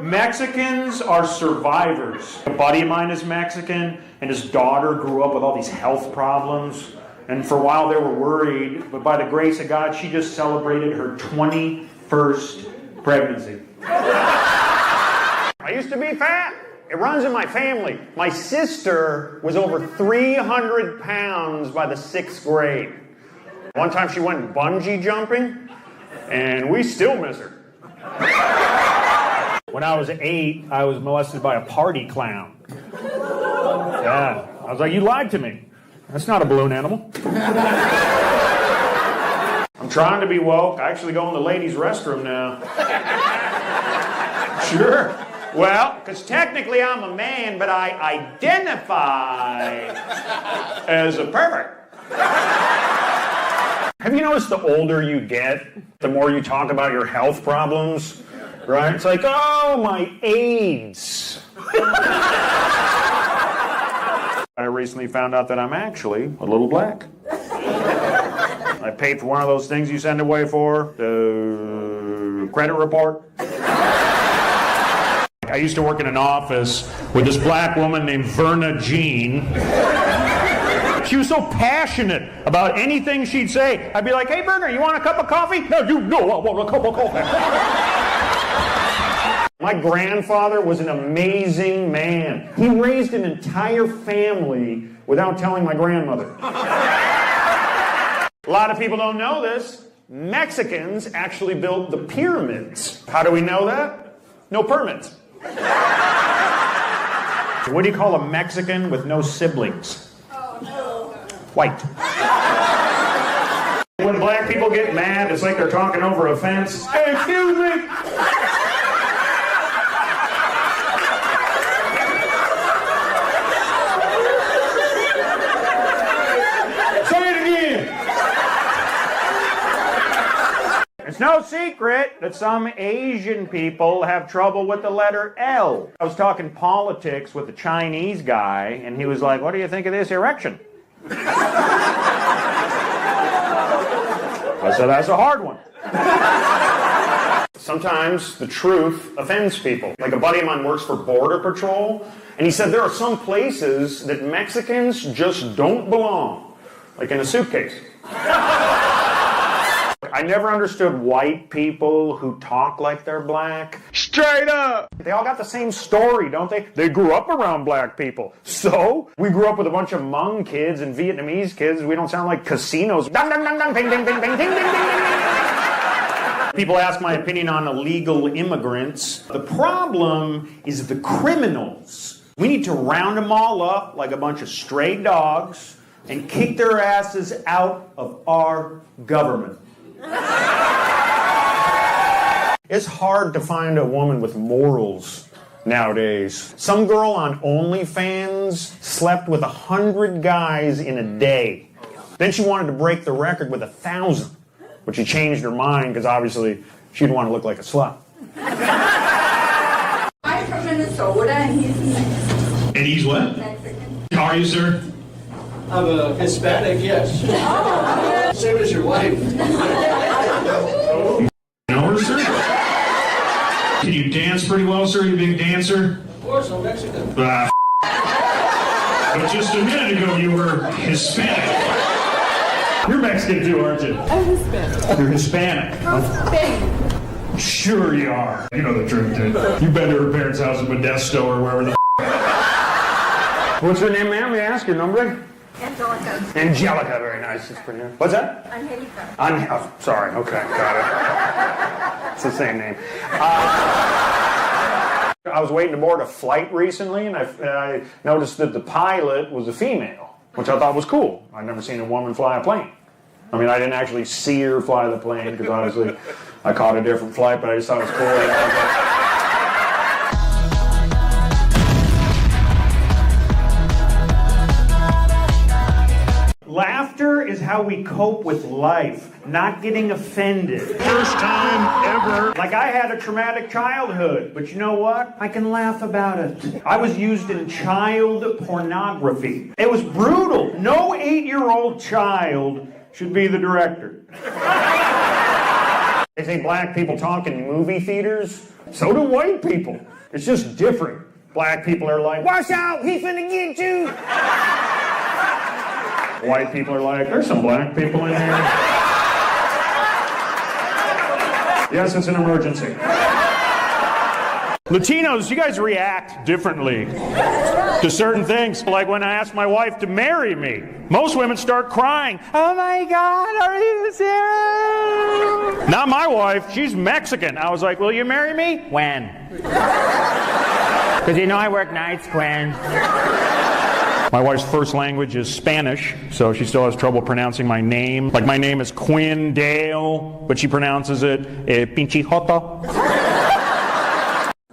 Mexicans are survivors. A buddy of mine is Mexican, and his daughter grew up with all these health problems. And for a while they were worried, but by the grace of God, she just celebrated her 21st pregnancy. I used to be fat. It runs in my family. My sister was over 300 pounds by the 6th grade. One time she went bungee jumping, and we still miss her. When I was 8, I was molested by a party clown. Yeah. I was like, you lied to me. That's not a balloon animal. I'm trying to be woke. I actually go in the ladies' restroom now. Sure. Well, because technically I'm a man, but I identify as a pervert. Have you noticed the older you get, the more you talk about your health problems? Right? It's like, oh, my AIDS. I recently found out that I'm actually a little black. I paid for one of those things you send away for, the credit report. I used to work in an office with this black woman named Verna Jean. She was so passionate about anything she'd say. I'd be like, hey, Verna, you want a cup of coffee? No, you know I want a cup of coffee. My grandfather was an amazing man. He raised an entire family without telling my grandmother. A lot of people don't know this. Mexicans actually built the pyramids. How do we know that? No permits. What do you call a Mexican with no siblings? White. When black people get mad, it's like they're talking over a fence. Hey, excuse me. It's no secret that some Asian people have trouble with the letter L. I was talking politics with a Chinese guy, and he was like, what do you think of this erection? I said, that's a hard one. Sometimes the truth offends people. Like a buddy of mine works for Border Patrol, and he said there are some places that Mexicans just don't belong. Like in a suitcase. I never understood white people who talk like they're black. Straight up! They all got the same story, don't they? They grew up around black people. So, we grew up with a bunch of Hmong kids and Vietnamese kids. We don't sound like casinos. Ding, ding, ding, ding, ding, ding, ding, ding, ding, ding. People ask my opinion on illegal immigrants. The problem is the criminals. We need to round them all up like a bunch of stray dogs and kick their asses out of our government. It's hard to find a woman with morals nowadays. Some girl on OnlyFans slept with 100 guys in a day. Then she wanted to break the record with 1,000, but she changed her mind because obviously she didn't want to look like a slut. I'm from Minnesota and he's Mexican. And he's what? Mexican. How are you, sir? I'm a Hispanic, yes. Same as your wife. Know her, sir? Can you dance pretty well, sir? You a big dancer? Of course, I'm Mexican. But just a minute ago, you were Hispanic. You're Mexican too, aren't you? I'm Hispanic. You're Hispanic. From Spain. Sure you are. You know the truth, dude. You've been to her parents' house in Modesto or wherever the What's her name, ma'am? May I ask your number? Angelica. Angelica, very nice. It's pretty nice. What's that? Angelica. Oh, sorry, okay, got it. It's the same name. I was waiting to board a flight recently, and I noticed that the pilot was a female, which I thought was cool. I'd never seen a woman fly a plane. I mean, I didn't actually see her fly the plane, because obviously I caught a different flight, but I just thought it was cool. Laughter is how we cope with life, not getting offended. First time ever. Like I had a traumatic childhood, but you know what? I can laugh about it. I was used in child pornography. It was brutal. No 8-year-old child should be the director. They say black people talk in movie theaters. So do white people. It's just different. Black people are like, watch out, he finna get you. White people are like, there's some black people in here. Yes, it's an emergency. Latinos, you guys react differently to certain things. Like when I asked my wife to marry me, most women start crying. Oh my God, are you serious? Not my wife, she's Mexican. I was like, will you marry me? When? Because you know I work nights, Quinn. My wife's first language is Spanish, so she still has trouble pronouncing my name. Like my name is Quinn Dale, but she pronounces it Pinche Joto.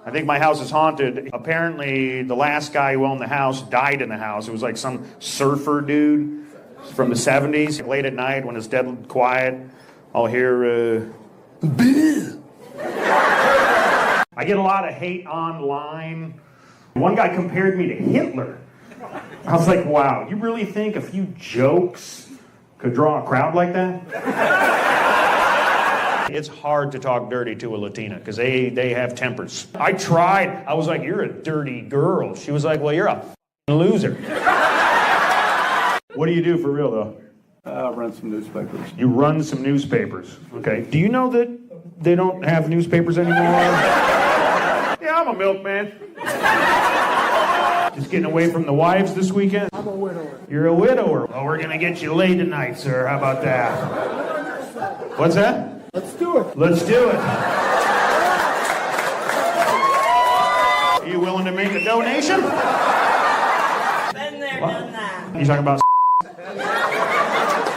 I think my house is haunted. Apparently, the last guy who owned the house died in the house. It was like some surfer dude from the 70s. Late at night, when it's dead quiet, I'll hear, I get a lot of hate online. One guy compared me to Hitler. I was like, wow, you really think a few jokes could draw a crowd like that? It's hard to talk dirty to a Latina because they have tempers. I tried. I was like, you're a dirty girl. She was like, well, you're a loser. What do you do for real, though? I run some newspapers. You run some newspapers. Okay. Do you know that they don't have newspapers anymore? Yeah, I'm a milkman. Just getting away from the wives this weekend? I'm a widower. You're a widower. Well, we're going to get you laid tonight, sir. How about that? What's that? Let's do it. Let's do it. Are you willing to make a donation? Been there, done that. You talking about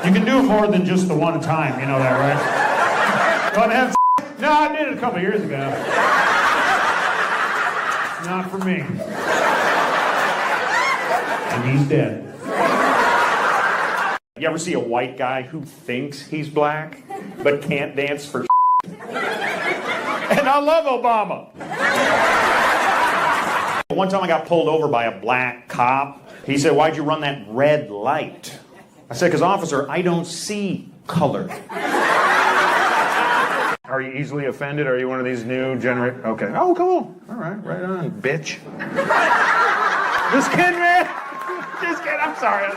You can do more than just the one time, you know that, right? Want to have No, I did it a couple years ago. Not for me. And he's dead. You ever see a white guy who thinks he's black, but can't dance for And I love Obama. One time I got pulled over by a black cop. He said, why'd you run that red light? I said, because officer, I don't see color. Are you easily offended? Are you one of these new generation? Okay. Oh, cool. All right. Right on, bitch. Just kidding, man. Just kidding. I'm sorry.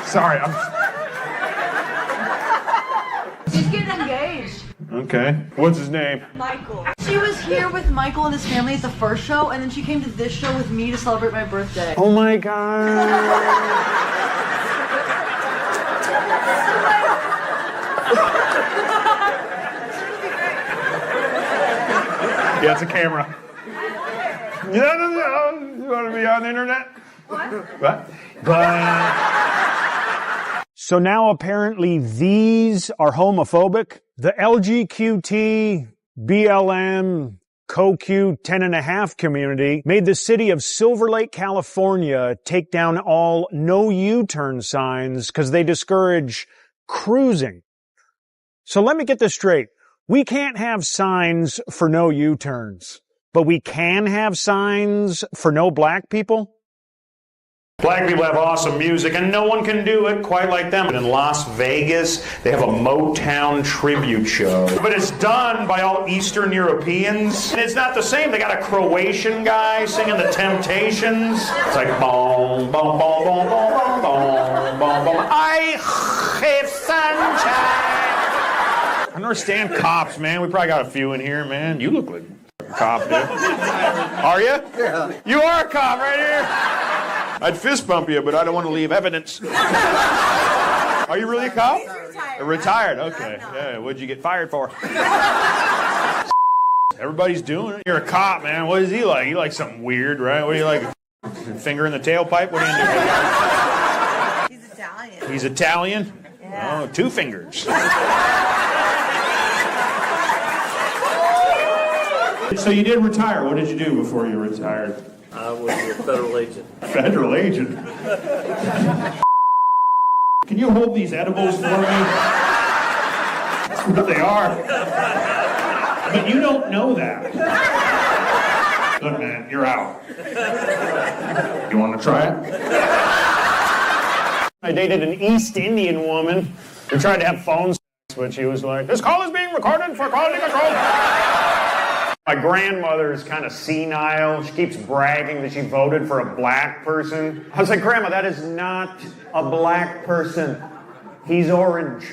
Sorry. She's getting engaged. Okay. What's his name? Michael. She was here with Michael and his family at the first show, and then she came to this show with me to celebrate my birthday. Oh my God. Yeah, it's a camera. No. You want to be on the internet? What? But so now apparently these are homophobic. The LGQT, BLM, CoQ 10.5 community made the city of Silver Lake, California take down all no U-turn signs because they discourage cruising. So let me get this straight. We can't have signs for no U-turns, but we can have signs for no black people? Black people have awesome music, and no one can do it quite like them. In Las Vegas, they have a Motown tribute show. But it's done by all Eastern Europeans. And it's not the same. They got a Croatian guy singing the Temptations. It's like, boom, boom, boom, boom, boom, boom, boom, boom, boom. I hate sunshine. I understand cops, man. We probably got a few in here, man. You look like a cop, dude. Are you? Yeah. You are a cop right here. I'd fist bump you, but I don't want to leave evidence. Are you really a cop? Retired. Okay. Yeah. What'd you get fired for? Everybody's doing it. You're a cop, man. What is he like? He likes something weird, right? What do you like? Finger in the tailpipe? What do you do? He's Italian. He's Italian? Yeah. Oh, 2 fingers. So you did retire. What did you do before you retired? I was a federal agent. Federal agent? Can you hold these edibles for me? That's what they are. But you don't know that. Look, man, you're out. You want to try it? I dated an East Indian woman who tried to have phone sex, but she was like, this call is being recorded for quality control. My grandmother is kind of senile. She keeps bragging that she voted for a black person. I was like, Grandma, that is not a black person. He's orange.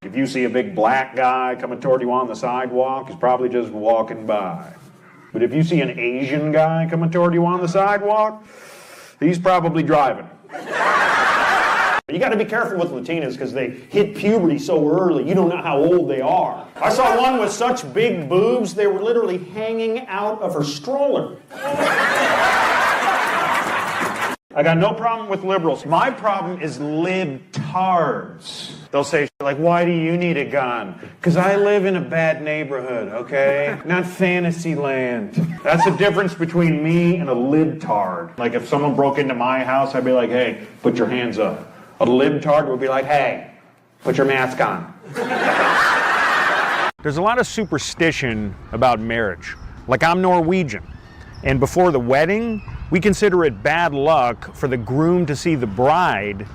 If If you see a big black guy coming toward you on the sidewalk, he's probably just walking by. But if you see an Asian guy coming toward you on the sidewalk, he's probably driving. You got to be careful with Latinas because they hit puberty so early, you don't know how old they are. I saw one with such big boobs, they were literally hanging out of her stroller. I got no problem with liberals. My problem is libtards. They'll say, like, why do you need a gun? Because I live in a bad neighborhood, okay? Not fantasy land. That's the difference between me and a libtard. Like, if someone broke into my house, I'd be like, hey, put your hands up. A libtard would be like, hey, put your mask on. There's a lot of superstition about marriage. Like, I'm Norwegian, and before the wedding, we consider it bad luck for the groom to see the bride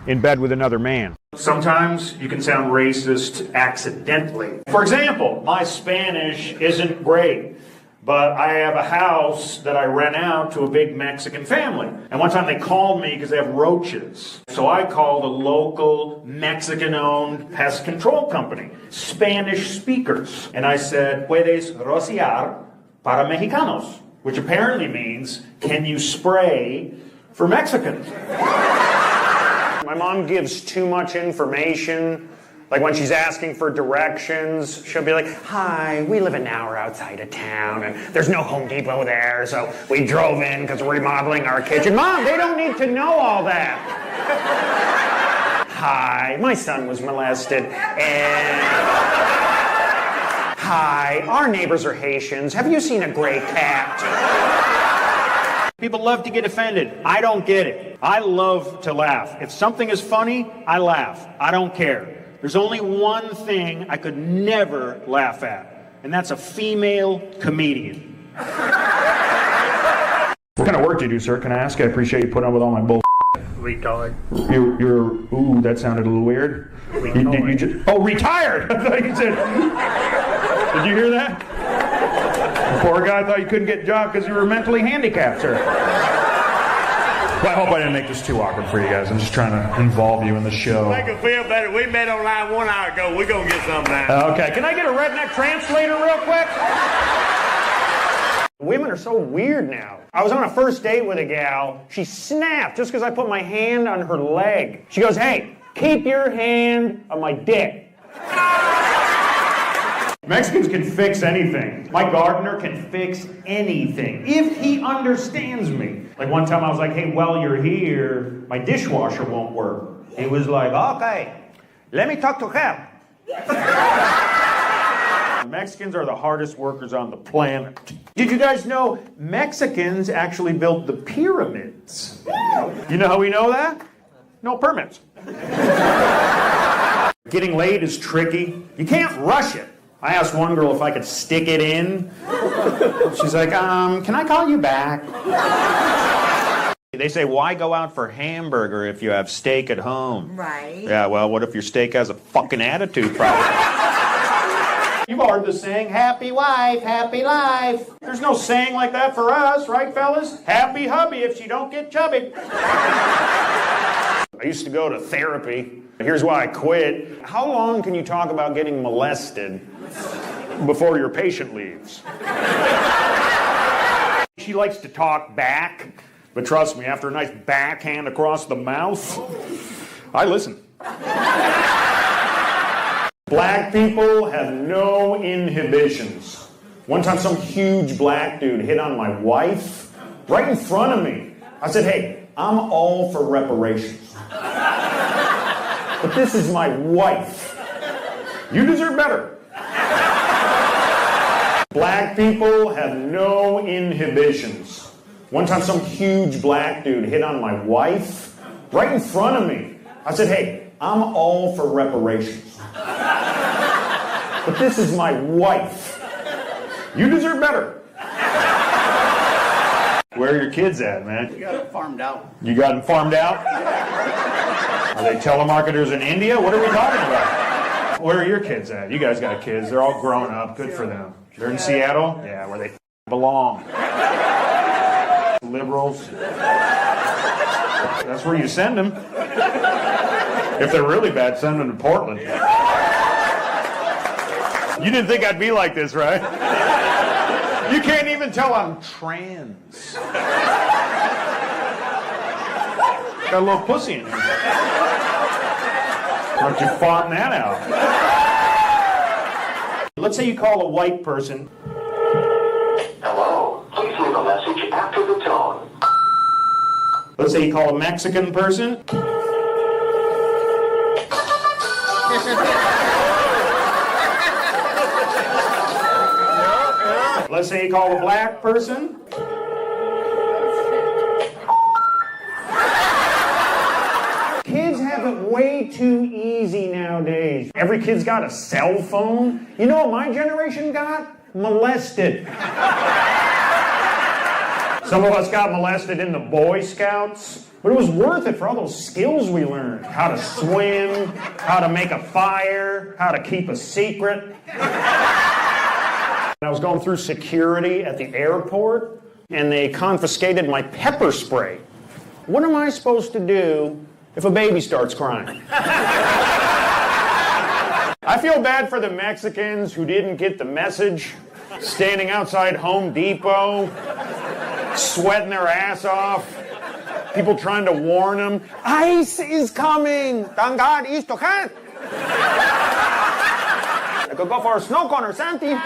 in bed with another man. Sometimes you can sound racist accidentally. For example, my Spanish isn't great, but I have a house that I rent out to a big Mexican family. And one time they called me because they have roaches. So I called a local Mexican-owned pest control company, Spanish speakers. And I said, ¿Puedes rociar para mexicanos? Which apparently means, can you spray for Mexicans? My mom gives too much information. Like when she's asking for directions, she'll be like, hi, we live an hour outside of town, and there's no Home Depot there, so we drove in because we're remodeling our kitchen. Mom, they don't need to know all that. Hi, my son was molested, and... Hi, our neighbors are Haitians. Have you seen a gray cat? People love to get offended. I don't get it. I love to laugh. If something is funny, I laugh. I don't care. There's only one thing I could never laugh at, and that's a female comedian. What kind of work do you do, sir? Can I ask? I appreciate you putting up with all my bull. Retard. Ooh, that sounded a little weird. Retired! I thought you said... Did you hear that? The poor guy thought you couldn't get a job because you were mentally handicapped, sir. Well, I hope I didn't make this too awkward for you guys. I'm just trying to involve you in the show. Make it feel better. We met online 1 hour ago. We're going to get something now. Okay, can I get a redneck translator real quick? Women are so weird now. I was on a first date with a gal. She snapped just because I put my hand on her leg. She goes, hey, keep your hand on my dick. Mexicans can fix anything. My gardener can fix anything if he understands me. Like one time I was like, hey, while you're here, my dishwasher won't work. He was like, okay, let me talk to her. Mexicans are the hardest workers on the planet. Did you guys know Mexicans actually built the pyramids? You know how we know that? No permits. Getting laid is tricky. You can't rush it. I asked one girl if I could stick it in. She's like, can I call you back? They say, why go out for hamburger if you have steak at home? Right. Yeah, well, what if your steak has a fucking attitude problem? You've heard the saying, happy wife, happy life. There's no saying like that for us, right, fellas? Happy hubby if she don't get chubby. I used to go to therapy. Here's why I quit. How long can you talk about getting molested before your patient leaves? She likes to talk back, but trust me, after a nice backhand across the mouth, I listen. Black people have no inhibitions. One time some huge black dude hit on my wife right in front of me. I said, hey, I'm all for reparations. But this is my wife. You deserve better. Black people have no inhibitions. One time some huge black dude hit on my wife right in front of me. I said, hey, I'm all for reparations. But this is my wife. You deserve better. Where are your kids at, man? We got them farmed out. You got them farmed out? Are they telemarketers in India? What are we talking about? Where are your kids at? You guys got kids. They're all grown up. Good for them. They're in Seattle? Yeah, where they belong. Liberals. That's where you send them. If they're really bad, send them to Portland. You didn't think I'd be like this, right? You can't even tell I'm trans. Got a little pussy in here. Why don't you fawn that out? Let's say you call a white person. Hello, please leave a message after the tone. Let's say you call a Mexican person. Let's say you call a black person. Kids have it way too easy nowadays. Every kid's got a cell phone. You know what my generation got? Molested. Some of us got molested in the Boy Scouts, but it was worth it for all those skills we learned. How to swim, how to make a fire, how to keep a secret. I was going through security at the airport, and they confiscated my pepper spray. What am I supposed to do if a baby starts crying? I feel bad for the Mexicans who didn't get the message, standing outside Home Depot, sweating their ass off, people trying to warn them, ice is coming! Thank God, esto can! I could go for a snow cone or something.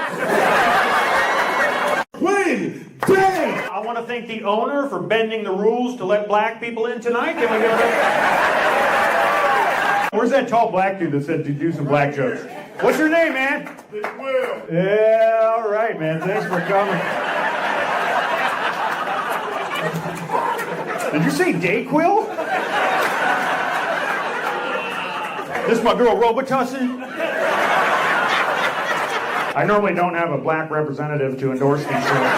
Quinn, bang! I want to thank the owner for bending the rules to let black people in tonight. Can we go to... Where's that tall black dude that said to do some black jokes? What's your name, man? Will. Yeah, all right, man. Thanks for coming. Did you say Dayquil? This is my girl Robitussin. I normally don't have a black representative to endorse these shows.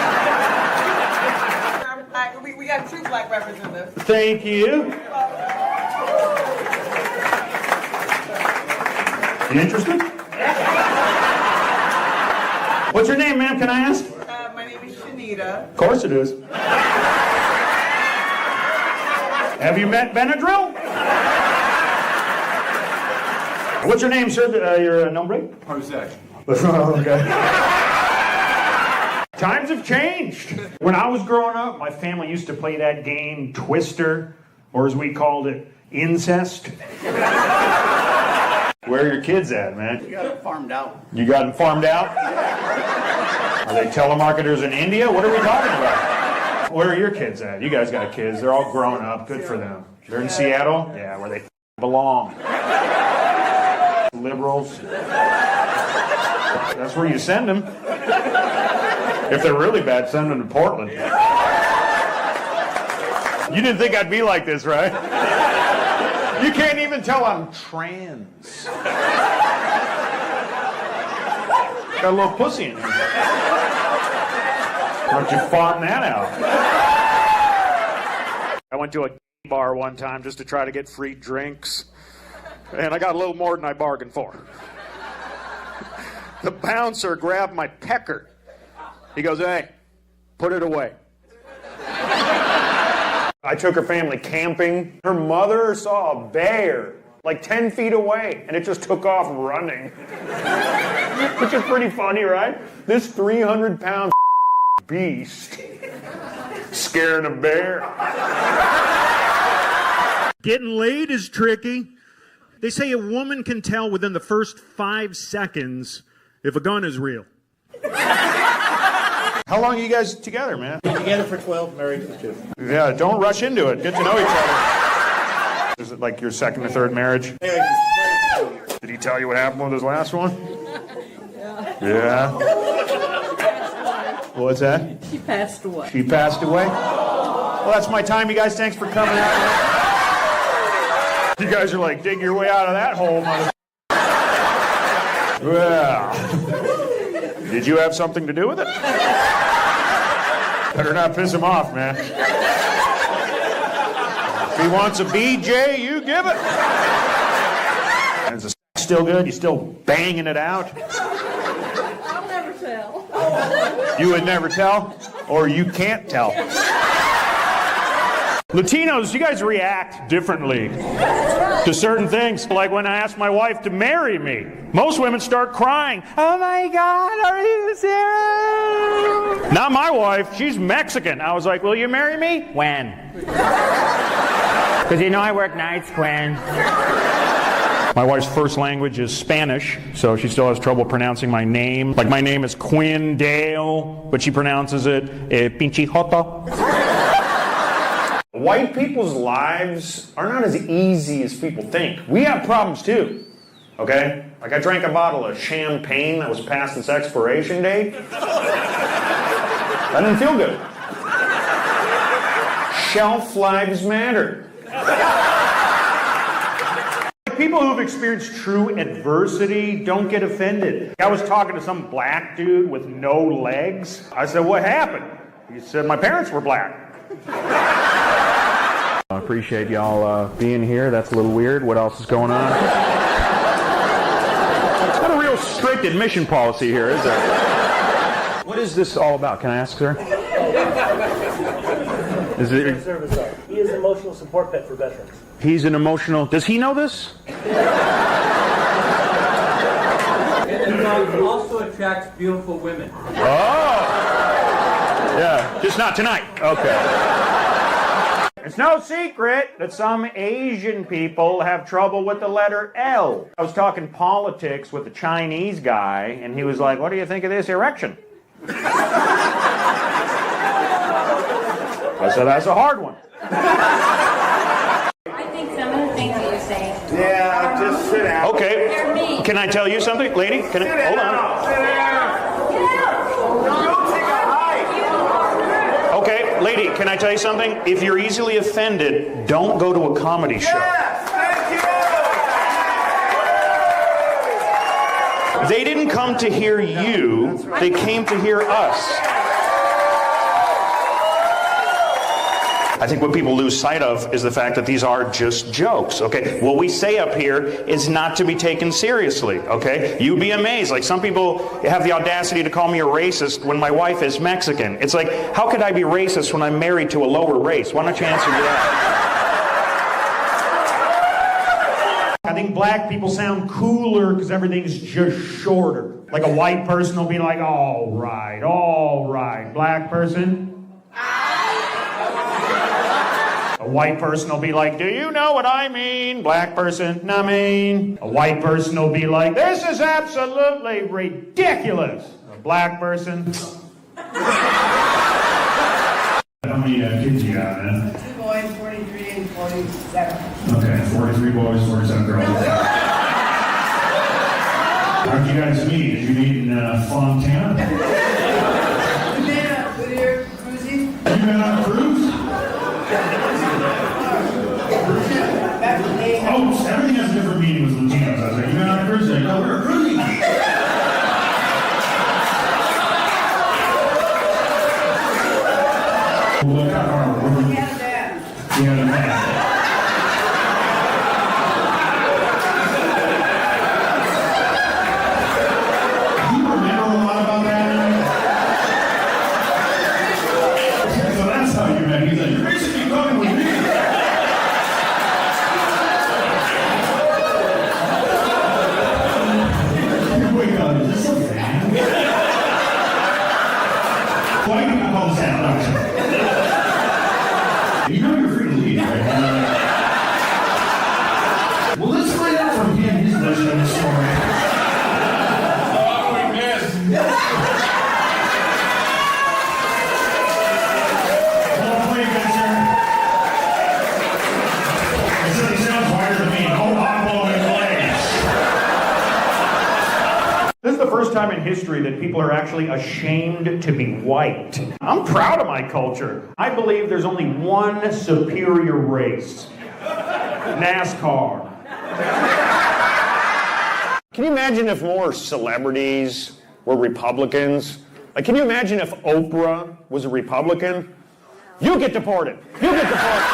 We got 2 black representatives. Thank you. You interested? What's your name, ma'am? Can I ask? My name is Shanita. Of course it is. Have you met Benadryl? What's your name, sir? Your nombre? Jose. Okay. Times have changed. When I was growing up, my family used to play that game, Twister, or as we called it, incest. Where are your kids at, man? We got it farmed out. You got them farmed out? Are they telemarketers in India? What are we talking about? Where are your kids at? You guys got kids. They're all grown up. Good for them. They're in Seattle? Yeah, where they belong. Liberals. That's where you send them. If they're really bad, send them to Portland. You didn't think I'd be like this, right? You can't even tell I'm trans. Got a little pussy in here. Why don't you fawn that out? I went to a bar one time just to try to get free drinks, and I got a little more than I bargained for. The bouncer grabbed my pecker. He goes, "Hey, put it away." I took her family camping. Her mother saw a bear like 10 feet away, and it just took off running. Which is pretty funny, right? This 300-pound beast scaring a bear. Getting laid is tricky. They say a woman can tell within the first 5 seconds if a gun is real. How long are you guys together, man? Together for 12, married for 2. Yeah, don't rush into it. Get to know each other. Is it like your second or third marriage? Did he tell you what happened with his last one? Yeah. What's that? She passed away. She passed away? Well, that's my time, you guys. Thanks for coming out. You guys are like, dig your way out of that hole, mother. Well, did you have something to do with it? Better not piss him off, man. If he wants a BJ, you give it. And is the sex still good? You still banging it out? I'll never tell. You would never tell? Or you can't tell? Latinos, you guys react differently to certain things. Like when I asked my wife to marry me, most women start crying. Oh my God, are you serious? Not my wife, she's Mexican. I was like, will you marry me? When? Because you know I work nights, Quinn. My wife's first language is Spanish, so she still has trouble pronouncing my name. Like my name is Quinn Dale, but she pronounces it Pinche Joto. White people's lives are not as easy as people think. We have problems too, okay? Like I drank a bottle of champagne that was past its expiration date. That didn't feel good. Shelf lives matter. People who've experienced true adversity don't get offended. I was talking to some black dude with no legs. I said, what happened? He said, my parents were black. I appreciate y'all being here. That's a little weird. What else is going on? It's not a real strict admission policy here, is there? What is this all about? Can I ask, sir? Is it? He is an emotional support pet for veterans. He's an emotional... Does he know this? And the dog also attracts beautiful women. Oh! Yeah, just not tonight. Okay. It's no secret that some Asian people have trouble with the letter L. I was talking politics with a Chinese guy, and he was like, what do you think of this erection? I said, that's a hard one. I think some of the things that you're saying. Yeah, just sit down. Okay. They're mean. Can I tell you something, lady? Can I? Hold on. Sit down. Go take a hike. Okay, lady, can I tell you something? If you're easily offended, don't go to a comedy show. Yes, thank you. They didn't come to hear you, they came to hear us. I think what people lose sight of is the fact that these are just jokes, okay? What we say up here is not to be taken seriously, okay? You'd be amazed. Like, some people have the audacity to call me a racist when my wife is Mexican. It's like, how could I be racist when I'm married to a lower race? Why don't you answer to that? I think black people sound cooler because everything's just shorter. Like a white person will be like, all right, all right. Black person? A white person will be like, do you know what I mean? Black person, nah, mean. A white person will be like, this is absolutely ridiculous. A black person. How many kids you got, man? 2 boys, 43 and 47. Okay, 43 boys, 47 girls. How'd you guys meet? Did you meet in Fontana? We made a Whittier cruising. You been on a cruise? Oh, everything has a different meaning with Latinos. I was like, you been on a cruise? Like, no, we're cruising. What kind of car? We had a van. You had a van. Do you remember a lot about that? So that's how you met. He's like, you're basically coming with me. Wake up, is this a van? Why do you call this that? You know you're free to leave, right? Well, let's find out from him his version of the story. Oh, we missed. Well, for you guys, sir. It says he sounds whiter than me. Oh, I'm blowing legs. This is the first time in history that people are actually ashamed to be white. I'm proud of my culture. I believe there's only one superior race. NASCAR. Can you imagine if more celebrities were Republicans? Like, can you imagine if Oprah was a Republican? You get deported. You get deported.